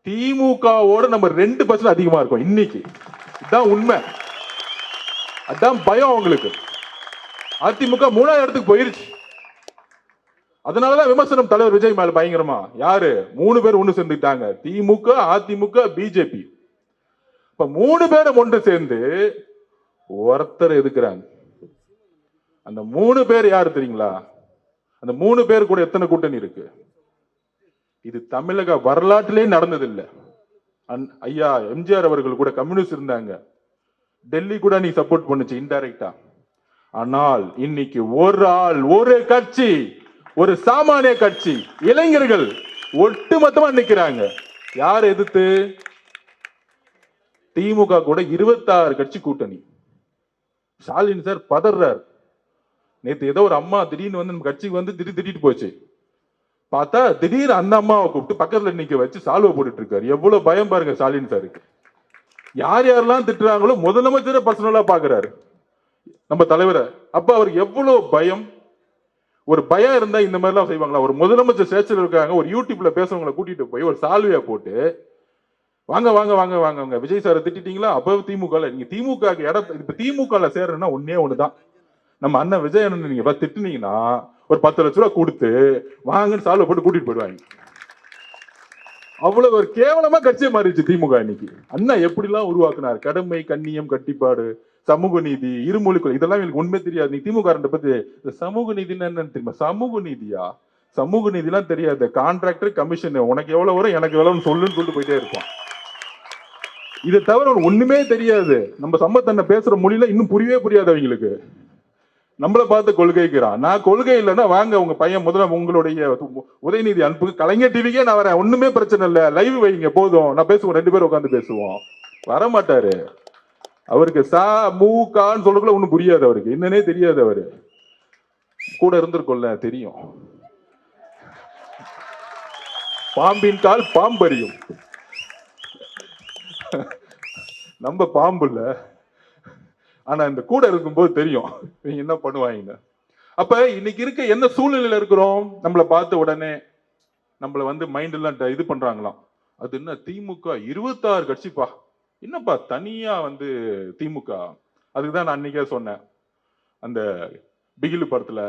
திமுகவோட நம்ம 2% அதிகமா இருக்கும் இன்னைக்கு. இதுதான் உண்மை. அதான் பயம் அவங்களுக்கு. அதிமுக 3ஆவது இடத்துக்கு போயிருச்சு. அதனாலதான் விமர்சனம் தலைவர் விஜய் மேல பயங்கரமா. யாரு? 3 பேர் ஒண்ணு சேர்ந்துட்டாங்க. திமுக, அதிமுக, பிஜேபி. இப்ப 3 பேரும் ஒன்று சேர்ந்து ஒருத்தர் எதுக்குறாங்க. அந்த 3 பேர் யாரு தெரியுங்களா? அந்த 3 பேர் கூட எத்தனை கூட்டணி இருக்கு? இது தமிழக வரலாற்றிலே நடந்ததில்லை. ஐயா எம்ஜிஆர் அவர்கள் கூட கம்யூனிஸ்ட் இருந்தாங்க. டெல்லி கூட நீ சப்போர்ட் பண்ணுச்சு இன்டைரக்டா. ஆனால் இன்னைக்கு ஒரு ஆள், ஒரு கட்சி, ஒரு சாமானிய கட்சி, இளைஞர்கள் ஒட்டுமொத்தமா நிக்கிறாங்க. யார் எதிர்த்து? திமுக கூட 26 கட்சி கூட்டணி. ஸ்டாலின் சார் பதறார். நேத்து ஏதோ ஒரு அம்மா திடீர்னு வந்து நம்ம கட்சிக்கு வந்து திடீர்னு போச்சு. பார்த்தா திடீர்னு அந்த அம்மாவை கூப்பிட்டு பக்கத்துல நிக்க வச்சு சால்வை போட்டுட்டு இருக்காரு. எவ்வளவு பயம் பாருங்க ஸ்டாலின் சாருக்கு. யார் யாரெல்லாம் திட்டுறாங்களோ முதலமைச்சரை பர்சனலா பாக்குறாரு நம்ம தலைவரை. அப்ப அவருக்கு எவ்வளவு பயம். ஒரு பயம் இருந்தா இந்த மாதிரி எல்லாம் செய்வாங்களா? ஒரு முதலமைச்சர் ஸ்டேச்சர் இருக்காங்க, ஒரு யூடியூப்ல பேசுறவங்களை கூட்டிட்டு போய் ஒரு சால்வையா போட்டு வாங்க வாங்க வாங்க வாங்க விஜய் சாரை திட்டீங்களா? அப்ப திமுக நீங்க திமுக இடத்த இப்ப திமுக சேர்றதுன்னா ஒன்னே ஒண்ணுதான். நம்ம அண்ணன் விஜய் அண்ணன் நீங்க திட்டுனீங்கன்னா ஒரு 10 லட்ச ரூபாய் கொடுத்து வாங்கன்னு சால்வை போட்டு கூட்டிட்டு போயிடுவாங்க. அவ்வளவு ஒரு கேவலமா கட்சியை மாறிடுச்சு திமுக இன்னைக்கு. அண்ணா எப்படி எல்லாம் உருவாக்குனார். கடமை, கண்ணியம், கட்டிப்பாடு, சமூக நீதி, இருமொழி கொள்கை, இதெல்லாம் எனக்கு உண்மை தெரியாது. நீ திமுக பத்தி இந்த சமூக நீதினா என்னன்னு தெரியுமா? சமூக நீதியா? சமூக நீதி எல்லாம் தெரியாது. கான்ட்ராக்டர், கமிஷன், உனக்கு எவ்வளவு வரும் எனக்கு எவ்வளவு சொல்லுன்னு சொல்லிட்டு போயிட்டே இருப்பான். இதை தவிர ஒண்ணுமே தெரியாது. நம்ம சம்பத்தன்ன பேசுற மொழியில இன்னும் புரியாது அவங்களுக்கு. நம்மளை பார்த்து கொள்கைக்கிறான். நான் கொள்கை இல்லைன்னா வாங்க உங்க பையன் முதல்ல உங்களுடைய உதயநிதி அனுப்பு, கலைஞர் டிவிக்கே நான் வரேன், ஒண்ணுமே பிரச்சனை இல்லை, லைவ் வைங்க போதும், நான் பேசுவோம், 2 பேரும் உட்காந்து பேசுவோம். வரமாட்டாரு. அவருக்கு சா மூ கான்னு சொல்றதுக்குள்ள ஒண்ணும் புரியாது. அவருக்கு என்னன்னே தெரியாது. அவரு கூட இருந்திருக்கோம்ல, தெரியும். பாம்பின் கால் பாம்பறியும். நம்ம பாம்பு இல்ல, ஆனா இந்த கூட இருக்கும்போது தெரியும் நீங்க என்ன பண்ணுவாங்க. அப்ப இன்னைக்கு இருக்க என்ன சூழ்நிலையில இருக்கிறோம்? நம்மளை பார்த்த உடனே நம்மள வந்து மைண்ட் எல்லாம் இது பண்றாங்களாம். அது என்ன திமுக 26 கட்சிப்பா, என்னப்பா தனியா வந்து திமுக. அதுக்குதான் நான் அன்னைக்கே சொன்னேன், அந்த பிகிலு படத்துல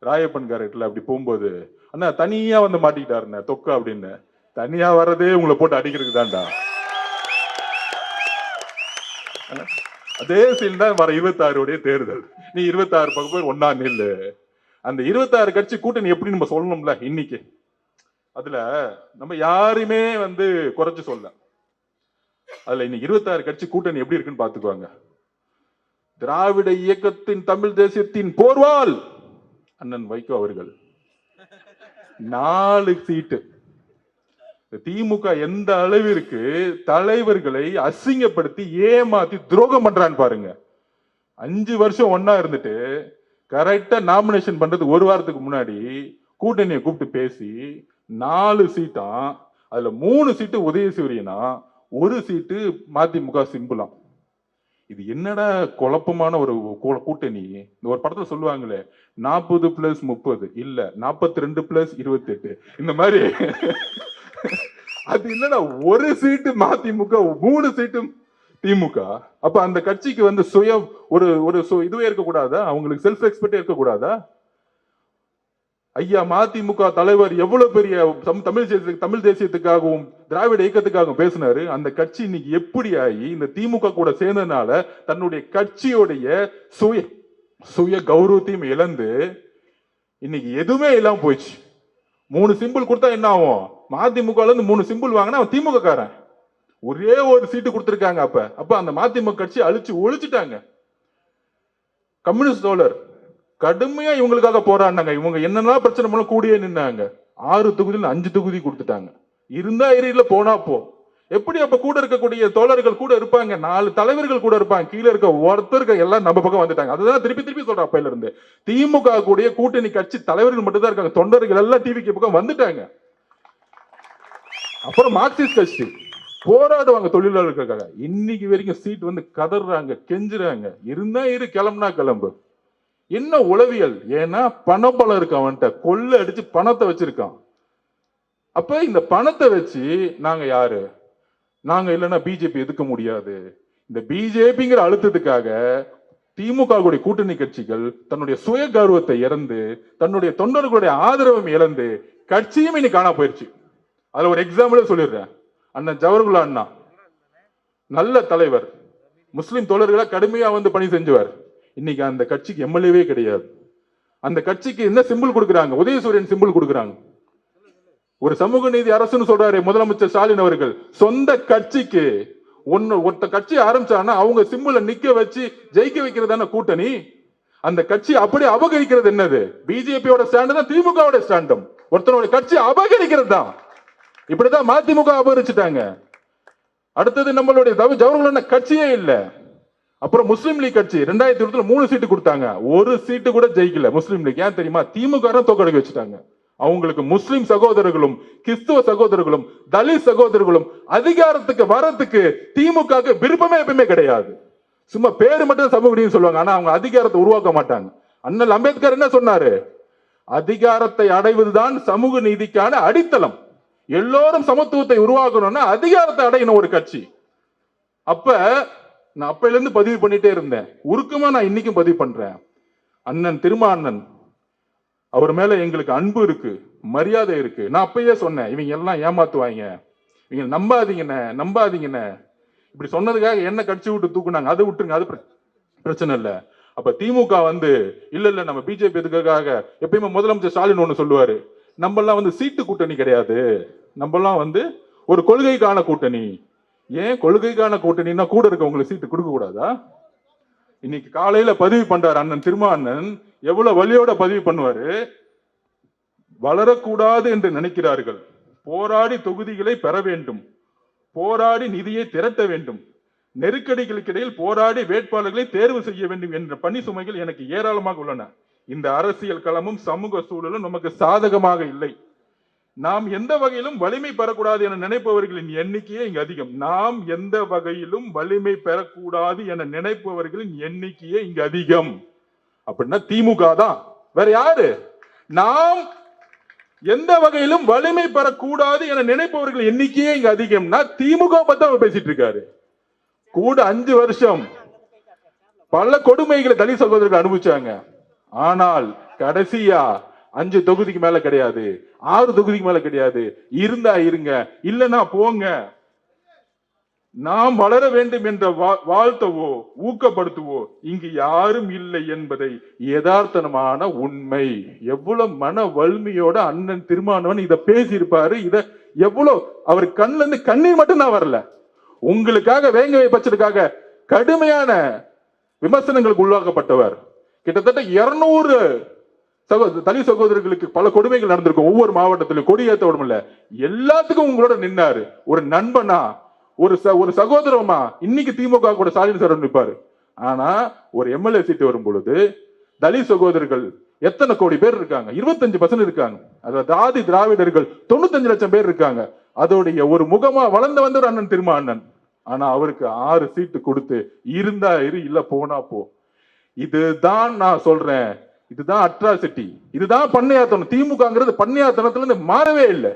ராயப்பன் கேரக்டர்ல அப்படி போகும்போது அண்ணா தனியா வந்து மாட்டிக்கிட்டாருண்ணே தொக்க அப்படின்னு. தனியா வர்றதே உங்களை போட்டு அடிக்கிறதுக்கு தான்டா. அதே சீன் தான் வர 26 தேர்தல். நீ 26 பக்கம் பேர் ஒன்னா நில்லு. அந்த 26 கட்சி கூட்டணி எப்படி நம்ம சொல்லணும்ல இன்னைக்கு. அதுல நம்ம யாருமே வந்து குறைச்சு சொல்ல. அதுல இன்னைக்கு 26 கட்சி கூட்டணி எப்படி இருக்குன்னு பாத்துக்குவாங்க. திராவிட இயக்கத்தின் தமிழ் தேசியத்தின் போர்வால் அண்ணன் வைகோ அவர்கள் 4 சீட்டு. திமுக எந்த அளவிற்கு தலைவர்களை அசிங்கப்படுத்தி ஏமாத்தி துரோகம் பண்றான்னு பாருங்க. 5 வருஷம் ஒன்னா இருந்துட்டு கரெக்டா நாமினேஷன் பண்றது 1 வாரத்துக்கு முன்னாடி கூட்டணியை கூப்பிட்டு பேசி 4 சீட்டா, அதுல 3 சீட்டு உதயசூரியனா, 1 சீட்டு மதிமுக சிம்பிளாம். இது என்னடா குழப்பமான ஒரு கூட்டணி. இந்த ஒரு படத்துல சொல்லுவாங்களே 40+30 இல்ல 42+28 இந்த மாதிரி. அது இல்லன்னா 1 சீட்டு மதிமுக, 3 சீட்டும் திமுக. அப்ப அந்த கட்சிக்கு வந்து சுய ஒரு இதுவே இருக்கக்கூடாதா? அவங்களுக்கு செல்ஃப் ரெஸ்பெக்டே இருக்கக்கூடாதா? ஐயா மதிமுக தலைவர் எவ்வளவு பெரிய தமிழ் தேசியத்துக்காகவும் திராவிட இயக்கத்துக்காகவும் பேசினாரு. அந்த கட்சி இன்னைக்கு எப்படி ஆகி இந்த திமுக கூட சேர்ந்ததுனால தன்னுடைய கட்சியோடைய சுய கௌரவத்தையும் இழந்து இன்னைக்கு எதுவுமே இல்லாம போயிடுச்சு. 3 சிம்பிள் கொடுத்தா என்ன ஆகும்? மதிமுக இருந்து 3 சிம்பிள் வாங்கினா அவன் திமுக காரன். ஒரே ஒரு சீட்டு கொடுத்திருக்காங்க. அப்ப அந்த மதிமுக கட்சி அழிச்சு ஒழிச்சுட்டாங்க. கம்யூனிஸ்ட் தோழர் கடுமையா இவங்களுக்காக போராடினாங்க. இவங்க என்னென்ன பிரச்சனை பண்ண கூடியே நின்னாங்க. 6 தொகுதியில் 5 தொகுதி கொடுத்துட்டாங்க. இருந்தா ஏரியில போனா போ. எப்படி அப்ப கூட இருக்கக்கூடிய தோழர்கள் கூட இருப்பாங்க, 4 தலைவர்கள் கூட இருப்பாங்க, கீழே இருக்க ஒருத்தருக்கு எல்லாம் நம்ம பக்கம் வந்துட்டாங்க. அதுதான் திருப்பி திருப்பி சொல்றேன். அப்பையில இருந்து திமுக கூடிய கூட்டணி கட்சி தலைவர்கள் மட்டும் தான் இருக்காங்க, தொண்டர்கள் எல்லாம் டிவிக்கு பக்கம் வந்துட்டாங்க. அப்புறம் மார்க்சிஸ்ட் கட்சி போராடுவாங்க தொழிலாளர்களுக்காக. இன்னைக்கு வரைக்கும் சீட் வந்து கதறாங்க, கெஞ்சுறாங்க. இருந்தா இரு, கிளம்புனா கிளம்பு. என்ன உளவியல்? ஏன்னா பணபலம் இருக்கு அவன்கிட்ட, கொள்ள அடிச்சு பணத்தை வச்சிருக்கான். அப்ப இந்த பணத்தை வச்சு நாங்க யாரு, நாங்க இல்லைன்னா பிஜேபி எதுக்க முடியாது. இந்த பிஜேபிங்கிற அழுத்தத்துக்காக திமுக கூட்டணி கட்சிகள் தன்னுடைய சுய கௌரவத்தை இழந்து, தன்னுடைய தொண்டர்களுடைய ஆதரவும் இழந்து, கட்சியும் இன்னைக்கு காணா போயிருச்சு. அதுல ஒரு எக்ஸாம்பிள் சொல்லிடுறேன். அண்ணன் ஜவஹர்லால் அண்ணா நல்ல தலைவர், முஸ்லிம் தோழர்களை கடுமையா வந்து பணி செஞ்சுவார். இன்னைக்கு அந்த கட்சிக்கு எம்எல்ஏவே கிடையாது. அந்த கட்சிக்கு என்ன சிம்பிள் கொடுக்குறாங்க? உதயசூரியன் சிம்பிள் கொடுக்குறாங்க. ஒரு சமூக நீதி அரசுன்னு சொல்றாரு முதலமைச்சர் ஸ்டாலின் அவர்கள். சொந்த கட்சிக்கு ஒருத்த கட்சி ஆரம்பிச்சானா அவங்க சிம்பிளை நிக்க வச்சு ஜெயிக்க வைக்கிறதான கூட்டணி. அந்த கட்சி அப்படியே அபகரிக்கிறது என்னது? பிஜேபியோட ஸ்டாண்டு தான் திமுகவோட ஸ்டாண்டும். ஒருத்தனோட கட்சி அபகரிக்கிறது தான். இப்படிதான் மதிமுக அபகரிச்சுட்டாங்க. அடுத்தது நம்மளுடைய ஜவஹர்லால் கட்சியே இல்ல. அப்புறம் முஸ்லீம் லீக் கட்சி 2020 3 சீட்டு கொடுத்தாங்க, ஒரு சீட்டு கூட ஜெயிக்கல முஸ்லீம் லீக். ஏன் தெரியுமா? திமுக தோக்கடிக்க வச்சுட்டாங்க. அவங்களுக்கு முஸ்லிம் சகோதரர்களும் கிறிஸ்துவ சகோதரர்களும் தலித் சகோதரர்களும் அதிகாரத்துக்கு வரத்துக்கு திமுக விருப்பமே எப்பவுமே கிடையாது. சும்மா பேரு மட்டும் சமூக நீதி சொல்லுவாங்க, ஆனா அவங்க அதிகாரத்தை உருவாக்க மாட்டாங்க. அண்ணல் அம்பேத்கர் என்ன சொன்னாரு? அதிகாரத்தை அடைவதுதான் சமூக நீதிக்கான அடித்தளம். எல்லோரும் சமத்துவத்தை உருவாக்கணும்னா அதிகாரத்தை அடையணும் ஒரு கட்சி. அப்ப நான் அப்பையில இருந்து பதிவு பண்ணிட்டே இருந்தேன், உருக்கமா நான் இன்னைக்கும் பதிவு பண்றேன். அண்ணன் திருமாவண்ணன் அவர் மேல எங்களுக்கு அன்பு இருக்கு, மரியாதை இருக்கு. நான் அப்பயே சொன்னேன், இவங்க எல்லாம் ஏமாத்துவாங்க, இவங்க நம்பாதீங்கன்னு. இப்படி சொன்னதுக்காக என்ன கட்சி விட்டு தூக்குனாங்க, அதை விட்டுருங்க, அது பிரச்சனை இல்லை. அப்ப திமுக வந்து இல்ல நம்ம பிஜேபி எதுக்காக எப்பயுமே முதலமைச்சர் ஸ்டாலின் ஒண்ணு சொல்லுவாரு, நம்ம எல்லாம் வந்து சீட்டு கூட்டணி கிடையாது, நம்ம எல்லாம் வந்து ஒரு கொள்கைக்கான கூட்டணி. ஏன் கொள்கைக்கான கூட்டணின்னா கூட இருக்க உங்களுக்கு சீட்டு கொடுக்க கூடாதா? இன்னைக்கு காலையில பதிவு பண்றாரு அண்ணன் திருமாவண்ணன், எவ்வளவு வலியோட பதிவு பண்ணுவாரு. வளரக்கூடாது என்று நினைக்கிறார்கள், போராடி தொகுதிகளை பெற வேண்டும், போராடி நிதியை திரட்ட வேண்டும், நெருக்கடிகளுக்கு இடையில் போராடி வேட்பாளர்களை தேர்வு செய்ய வேண்டும் என்ற பணி சுமைகள் எனக்கு ஏராளமாக உள்ளன. இந்த அரசியல் களமும் சமூக சூழலும் நமக்கு சாதகமாக இல்லை. நாம் எந்த வகையிலும் வலிமை பெறக்கூடாது என நினைப்பவர்களின் எண்ணிக்கையே இங்கு அதிகம். நாம் எந்த வகையிலும் வலிமை பெறக்கூடாது என நினைப்பவர்களின் எண்ணிக்கையே இங்கு அதிகம். அப்படின்னா திமுக தான், வேற யாரு? நாம் எந்த வகையிலும் வலிமை பெறக்கூடாது என நினைப்பவர்கள் எண்ணிக்கையே இங்கு அதிகம்னா திமுக பத்தி பேசிட்டு இருக்காரு. கூட 5 வருஷம் பல கொடுமைகளை தலித் சகோதரர்கள் அனுபவிச்சாங்க. ஆனால் கடைசியா 5 தொகுதிக்கு மேல கிடையாது, 6 தொகுதிக்கு மேல கிடையாது. இருந்தா இருங்க, இல்லைன்னா போங்க. நாம் வளர வேண்டும் என்ற வாழ்த்தவோ ஊக்கப்படுத்துவோ இங்கு யாரும் இல்லை என்பதை யதார்த்தமான உண்மை. எவ்வளவு மன வலிமையோட அண்ணன் திருமாவளவன் இத பேசியிருப்பாரு. இத எவ்வளவு அவர் கண்ணுல இருந்து கண்ணீர் மட்டும் தான் வரல. உங்களுக்காக வேங்கவை பச்சதுக்காக கடுமையான விமர்சனங்களுக்கு உள்ளாக்கப்பட்டவர். கிட்டத்தட்ட 200 தலித் சகோதரர்களுக்கு பல கொடுமைகள் நடந்திருக்கும். ஒவ்வொரு மாவட்டத்திலும் கொடியேற்ற விடமில்ல, எல்லாத்துக்கும் உங்களோட நின்னாரு. ஒரு நண்பனா, ஒரு சகோதரமா இன்னைக்கு திமுக கூட ஸ்டாலின் சார் நிற்பாரு. ஆனா ஒரு எம்எல்ஏ சீட்டு வரும் பொழுது தலித் சகோதரர்கள் எத்தனை கோடி பேர் இருக்காங்க? 25% இருக்காங்க. அதாவது ஆதி திராவிடர்கள் 95 லட்சம் பேர் இருக்காங்க. அதோடைய ஒரு முகமா வளர்ந்து வந்தவர் அண்ணன் திருமாவண்ணன். ஆனா அவருக்கு 6 சீட்டு கொடுத்து இருந்தா இரு, இல்ல போனா போ. இதுதான் நான் சொல்றேன், இதுதான் அட்ராசிட்டி, இதுதான் பண்ணையாத்தனம். திமுகங்கிறது பண்ணையாத்தனத்துல இருந்து மாறவே இல்லை.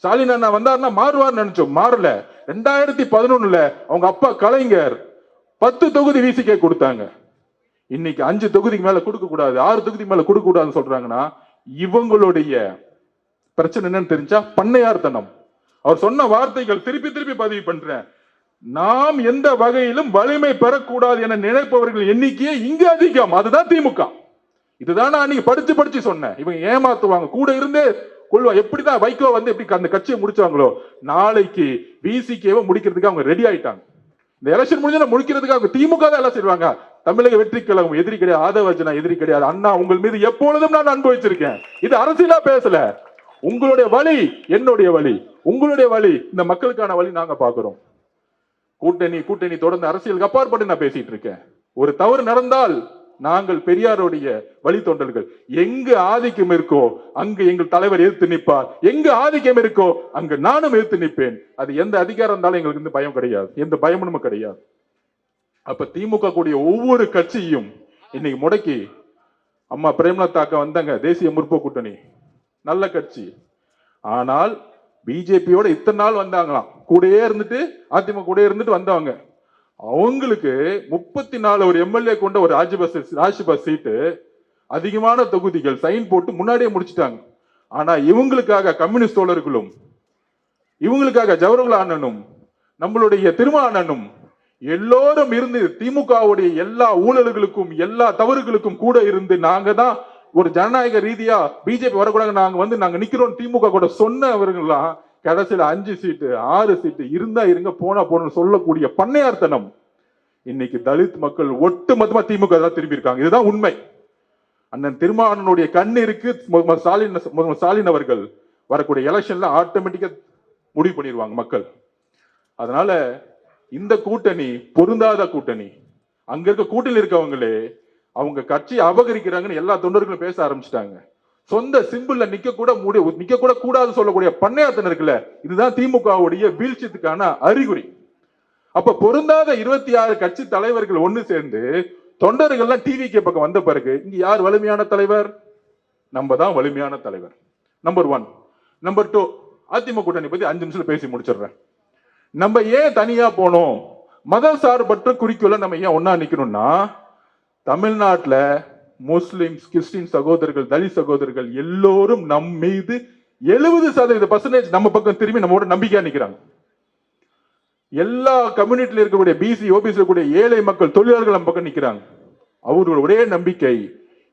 ஸ்டாலின் அண்ணா வந்தாருன்னா மாறுவார் நினைச்சோம், மாறல. 2011 அவங்க அப்பா கலைஞர் 10 தொகுதி விசிகே கொடுத்தாங்க. இன்னைக்கு 5 தொகுதிக்கு மேல கொடுக்க கூடாது, 6 தொகுதிக்கு மேல கொடுக்க கூடாதுன்னு சொல்றாங்கன்னா இவங்களுடைய பிரச்சனை என்னன்னு தெரிஞ்சா பண்ணையார்த்தனம். அவர் சொன்ன வார்த்தைகள் திருப்பி திருப்பி பதிவு பண்றேன். நாம் எந்த வகையிலும் வலிமை பெறக்கூடாது என நினைப்பவர்கள் எண்ணிக்கையே இங்கு அதிகம். அதுதான் திமுக. இதுதான் நான் அன்னைக்கு படிச்சு சொன்னேன். இவங்க ஏமாத்துவாங்க, கூட இருந்து கொள்வா. எப்படிதான் வைகோ வந்து எப்படி அந்த கட்சியை முடிச்சாங்களோ, நாளைக்கு விசிகேவை முடிக்கிறதுக்கு அவங்க ரெடி ஆயிட்டாங்க. இந்த எலெக்ஷன் முடிஞ்சா முடிக்கிறதுக்கு அவங்க திமுக தான் எல்லாம் செய்வாங்க. தமிழக வெற்றி கழகம் எதிரி கிடையாது, ஆதவர்ஜனா எதிரி கிடையாது. அண்ணா உங்கள் மீது எப்பொழுதும் நான் அனுபவிச்சிருக்கேன். இது அரசியலா பேசல, உங்களுடைய வழி என்னுடைய வழி, உங்களுடைய வழி இந்த மக்களுக்கான வழி நாங்க பாக்குறோம். கூட்டணி கூட்டணி தொடர்ந்து அரசியலுக்கு அப்பாற்பட்டு நான் பேசிட்டு இருக்கேன். ஒரு தவறு நடந்தால் நாங்கள் பெரியாருடைய வழித்தோன்றல்கள். எங்கு ஆதிக்கம் இருக்கோ அங்கு எங்கள் தலைவர் எதிர்த்து நிற்பார். எங்கு ஆதிக்கம் இருக்கோ அங்கு நானும் எதிர்த்து நிற்பேன். அது எந்த அதிகாரம் இருந்தாலும் எங்களுக்கு இந்த பயம் கிடையாது, எந்த பயமும் கிடையாது. அப்ப திமுக கூடிய ஒவ்வொரு கட்சியும் இன்னைக்கு முடக்கி, அம்மா பிரேமலதா அக்கா வந்தாங்க, தேசிய முற்போக்கு கூட்டணி நல்ல கட்சி. ஆனால் பிஜேபியோட இத்தனை நாள் வந்தாங்களாம், கூடயே இருந்துட்டு அதிமுக கூட இருந்துட்டு வந்தவங்க. அவங்களுக்கு 34 ஒரு எம்எல்ஏ கொண்ட ஒரு ராஜ்யசபா சீட்டு, அதிகமான தொகுதிகள் சைன் போட்டு முன்னாடியே முடிச்சிட்டாங்க. ஆனா இவங்களுக்காக கம்யூனிஸ்ட் தோழர்களும், இவங்களுக்காக ஜவஹர்லால் அண்ணனும், நம்மளுடைய திருமா அண்ணனும் எல்லோரும் இருந்து திமுகவுடைய எல்லா ஊழல்களுக்கும் எல்லா தவறுகளுக்கும் கூட இருந்து நாங்க தான் ஒரு ஜனநாயக ரீதியா பிஜேபி வரக்கூடாது, நாங்க நிக்கிறோம் திமுக கூட சொன்னவர்கள்லாம் கடைசியில 5 சீட்டு 6 சீட்டு இருந்தா இருங்க போனா போனோம்னு சொல்லக்கூடிய பண்ணையார்த்தனம் இன்னைக்கு தலித் மக்கள் ஒட்டு மொத்தமா திமுக தான் திரும்பி இருக்காங்க. இதுதான் உண்மை. அண்ணன் திருமாவளவனுடைய கண் இருக்கு. ஸ்டாலின் அவர்கள் வரக்கூடிய எலெக்ஷன்ல ஆட்டோமேட்டிக்கா முடிவு பண்ணிடுவாங்க மக்கள். அதனால இந்த கூட்டணி பொருந்தாத கூட்டணி. அங்க இருக்க கூட்டணியில் இருக்கவங்களே அவங்க கட்சி அபகரிக்கிறாங்கன்னு எல்லா தொண்டர்களும் பேச ஆரம்பிச்சிட்டாங்க. சொந்த சிம்பிள்ல நிக்க கூட கூடாது சொல்லக்கூடிய பண்ணையாத்தன் இருக்குல்ல, இதுதான் திமுகவுடைய வீழ்ச்சியத்துக்கான அறிகுறி. அப்ப பொருந்தாத 26 கட்சி தலைவர்கள் ஒண்ணு சேர்ந்து தொண்டர்கள்லாம் டிவிக்கு பக்கம் வந்த பிறகு இங்க யார் வலிமையான தலைவர்? நம்ம தான் வலிமையான தலைவர். நம்பர் 1. நம்பர் 2, அதிமுக கூட்டணி பத்தி 5 நிமிஷத்துல பேசி முடிச்சிடுறேன். நம்ம ஏன் தனியா போனோம்? மத சார்பற்ற குறிக்கோள நம்ம ஏன் ஒன்னா நிக்கணும்னா, தமிழ்நாட்டுல முஸ்லிம்ஸ், கிறிஸ்டின் சகோதரர்கள், தலித் சகோதரர்கள் எல்லோரும் நம் மீது 70% நம்ம பக்கம் திரும்பி நம்மோட நம்பிக்கையா நிக்கிறாங்க. எல்லா கம்யூனிட்டில இருக்கக்கூடிய பிசி, ஓபிசி இருக்கக்கூடிய ஏழை மக்கள், தொழிலாளர்கள் நம்ம பக்கம் நிக்கிறாங்க. அவர்கள் ஒரே நம்பிக்கை,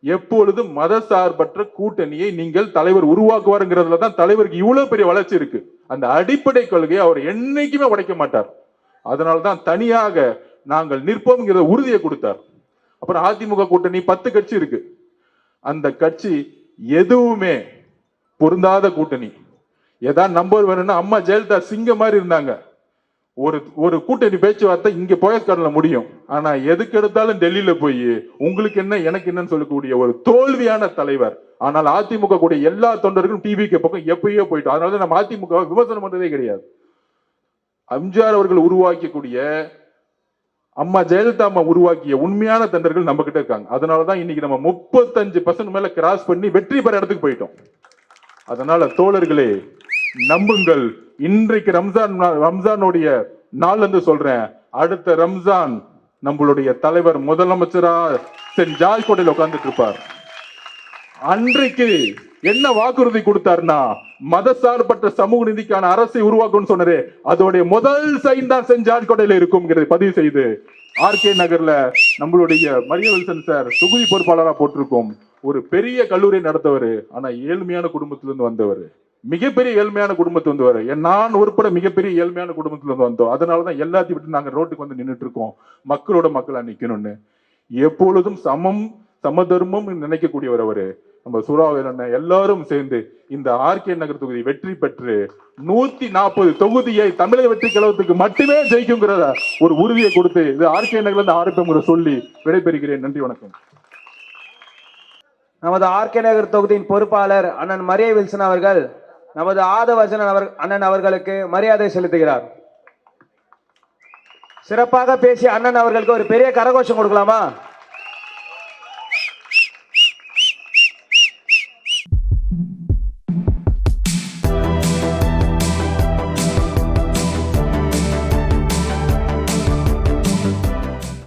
எப்பொழுதும் மத சார்பற்ற கூட்டணியை நீங்கள் தலைவர் உருவாக்குவாருங்கிறதுல தான் தலைவருக்கு இவ்வளவு பெரிய வளர்ச்சி இருக்கு. அந்த அடிப்படை கொள்கையை அவர் என்னைக்குமே உடைக்க மாட்டார். அதனால்தான் தனியாக நாங்கள் நிற்போம்ங்கிற உறுதியை கொடுத்தார். அப்புறம் அதிமுக கூட்டணி 10 கட்சி இருக்கு. அந்த கட்சி எதுவுமே பொருந்தாத கூட்டணி. ஏதாவது நம்பர் வேணும்னா அம்மா ஜெயலலிதா சிங்க மாதிரி இருந்தாங்க. ஒரு கூட்டணி பேச்சுவார்த்தை இங்க போயஸ்கார்ல முடியும். ஆனா எதுக்கு எடுத்தாலும் டெல்லியில போய் உங்களுக்கு என்ன எனக்கு என்னன்னு சொல்லக்கூடிய ஒரு தோல்வியான தலைவர். ஆனால் அதிமுக கூட எல்லா தொண்டர்களும் டிவிக்கு பக்கம் எப்பயோ போயிட்டோம். அதனால நம்ம அதிமுக விமர்சனம் பண்றதே கிடையாது. எம்ஜிஆர் அவர்கள் உருவாக்கக்கூடிய, அம்மா ஜெயலலிதா அம்மா உருவாக்கிய உண்மையான தொண்டர்கள் நம்ம கிட்ட இருக்காங்க. அதனாலதான் இன்னைக்கு நம்ம 35% மேல கிராஸ் பண்ணி வெற்றி பெற இடத்துக்கு போயிட்டோம். அதனால தோழர்களே நம்புங்கள். இன்றைக்கு ரம்ஜானுடைய நாள் என்று சொல்றேன். அடுத்த ரம்ஜான் நம்மளுடைய தலைவர் முதலமைச்சரா சென்ட் ஜார்ஜ் கோட்டையில் உட்கார்ந்துட்டு இருப்பார். அன்றைக்கு என்ன வாக்குறுதி கொடுத்தாருன்னா, மதசார்பற்ற சமூக நீதிக்கான அரசை உருவாக்கும் சொன்னாரு. அதோடைய முதல் சைன் தான் சென்ட் ஜார்ஜ் கோட்டையில இருக்கும் பதிவு செய்து ஆர்கே நகர்ல நம்மளுடைய மரிய வில்சன் சார் தொகுதி பொறுப்பாளராக போட்டிருக்கோம். ஒரு பெரிய கல்லூரி நடத்தவர். ஆனா ஏழ்மையான குடும்பத்திலிருந்து வந்தவர், மிகப்பெரிய ஏழ்மையான குடும்பத்துல வந்தவர். நான் உட்பட மிகப்பெரிய ஏழ்மையான குடும்பத்துல இருந்து வந்தோம். அதனாலதான் எல்லாத்தையும் விட்டு நாங்க ரோட்டுக்கு வந்து நின்றுட்டு இருக்கோம், மக்களோட மக்களா நிக்கணும்னு. எப்பொழுதும் சமதர்மம் நினைக்கக்கூடியவர் அவரு. நம்ம சூறாவளி எல்லாரும் சேர்ந்து இந்த ஆர்கே நகர் தொகுதி வெற்றி பெற்று 140 தொகுதியை தமிழக வெற்றி கழகத்துக்கு மட்டுமே ஜெயிக்குங்கிறத ஒரு உறுதியை கொடுத்து இது ஆர்கே நகர்ல இருந்து ஆரம்பிங்கிற சொல்லி விடைபெறுகிறேன். நன்றி, வணக்கம். நமது ஆர்கே நகர் தொகுதியின் பொறுப்பாளர் அண்ணன் மரிய வில்சன் அவர்கள் நமது ஆதவர்ஜன் அண்ணன் அவர்களுக்கு மரியாதை செலுத்துகிறார். சிறப்பாக பேசிய அண்ணன் அவர்களுக்கு ஒரு பெரிய கரகோஷம் கொடுக்கலாமா?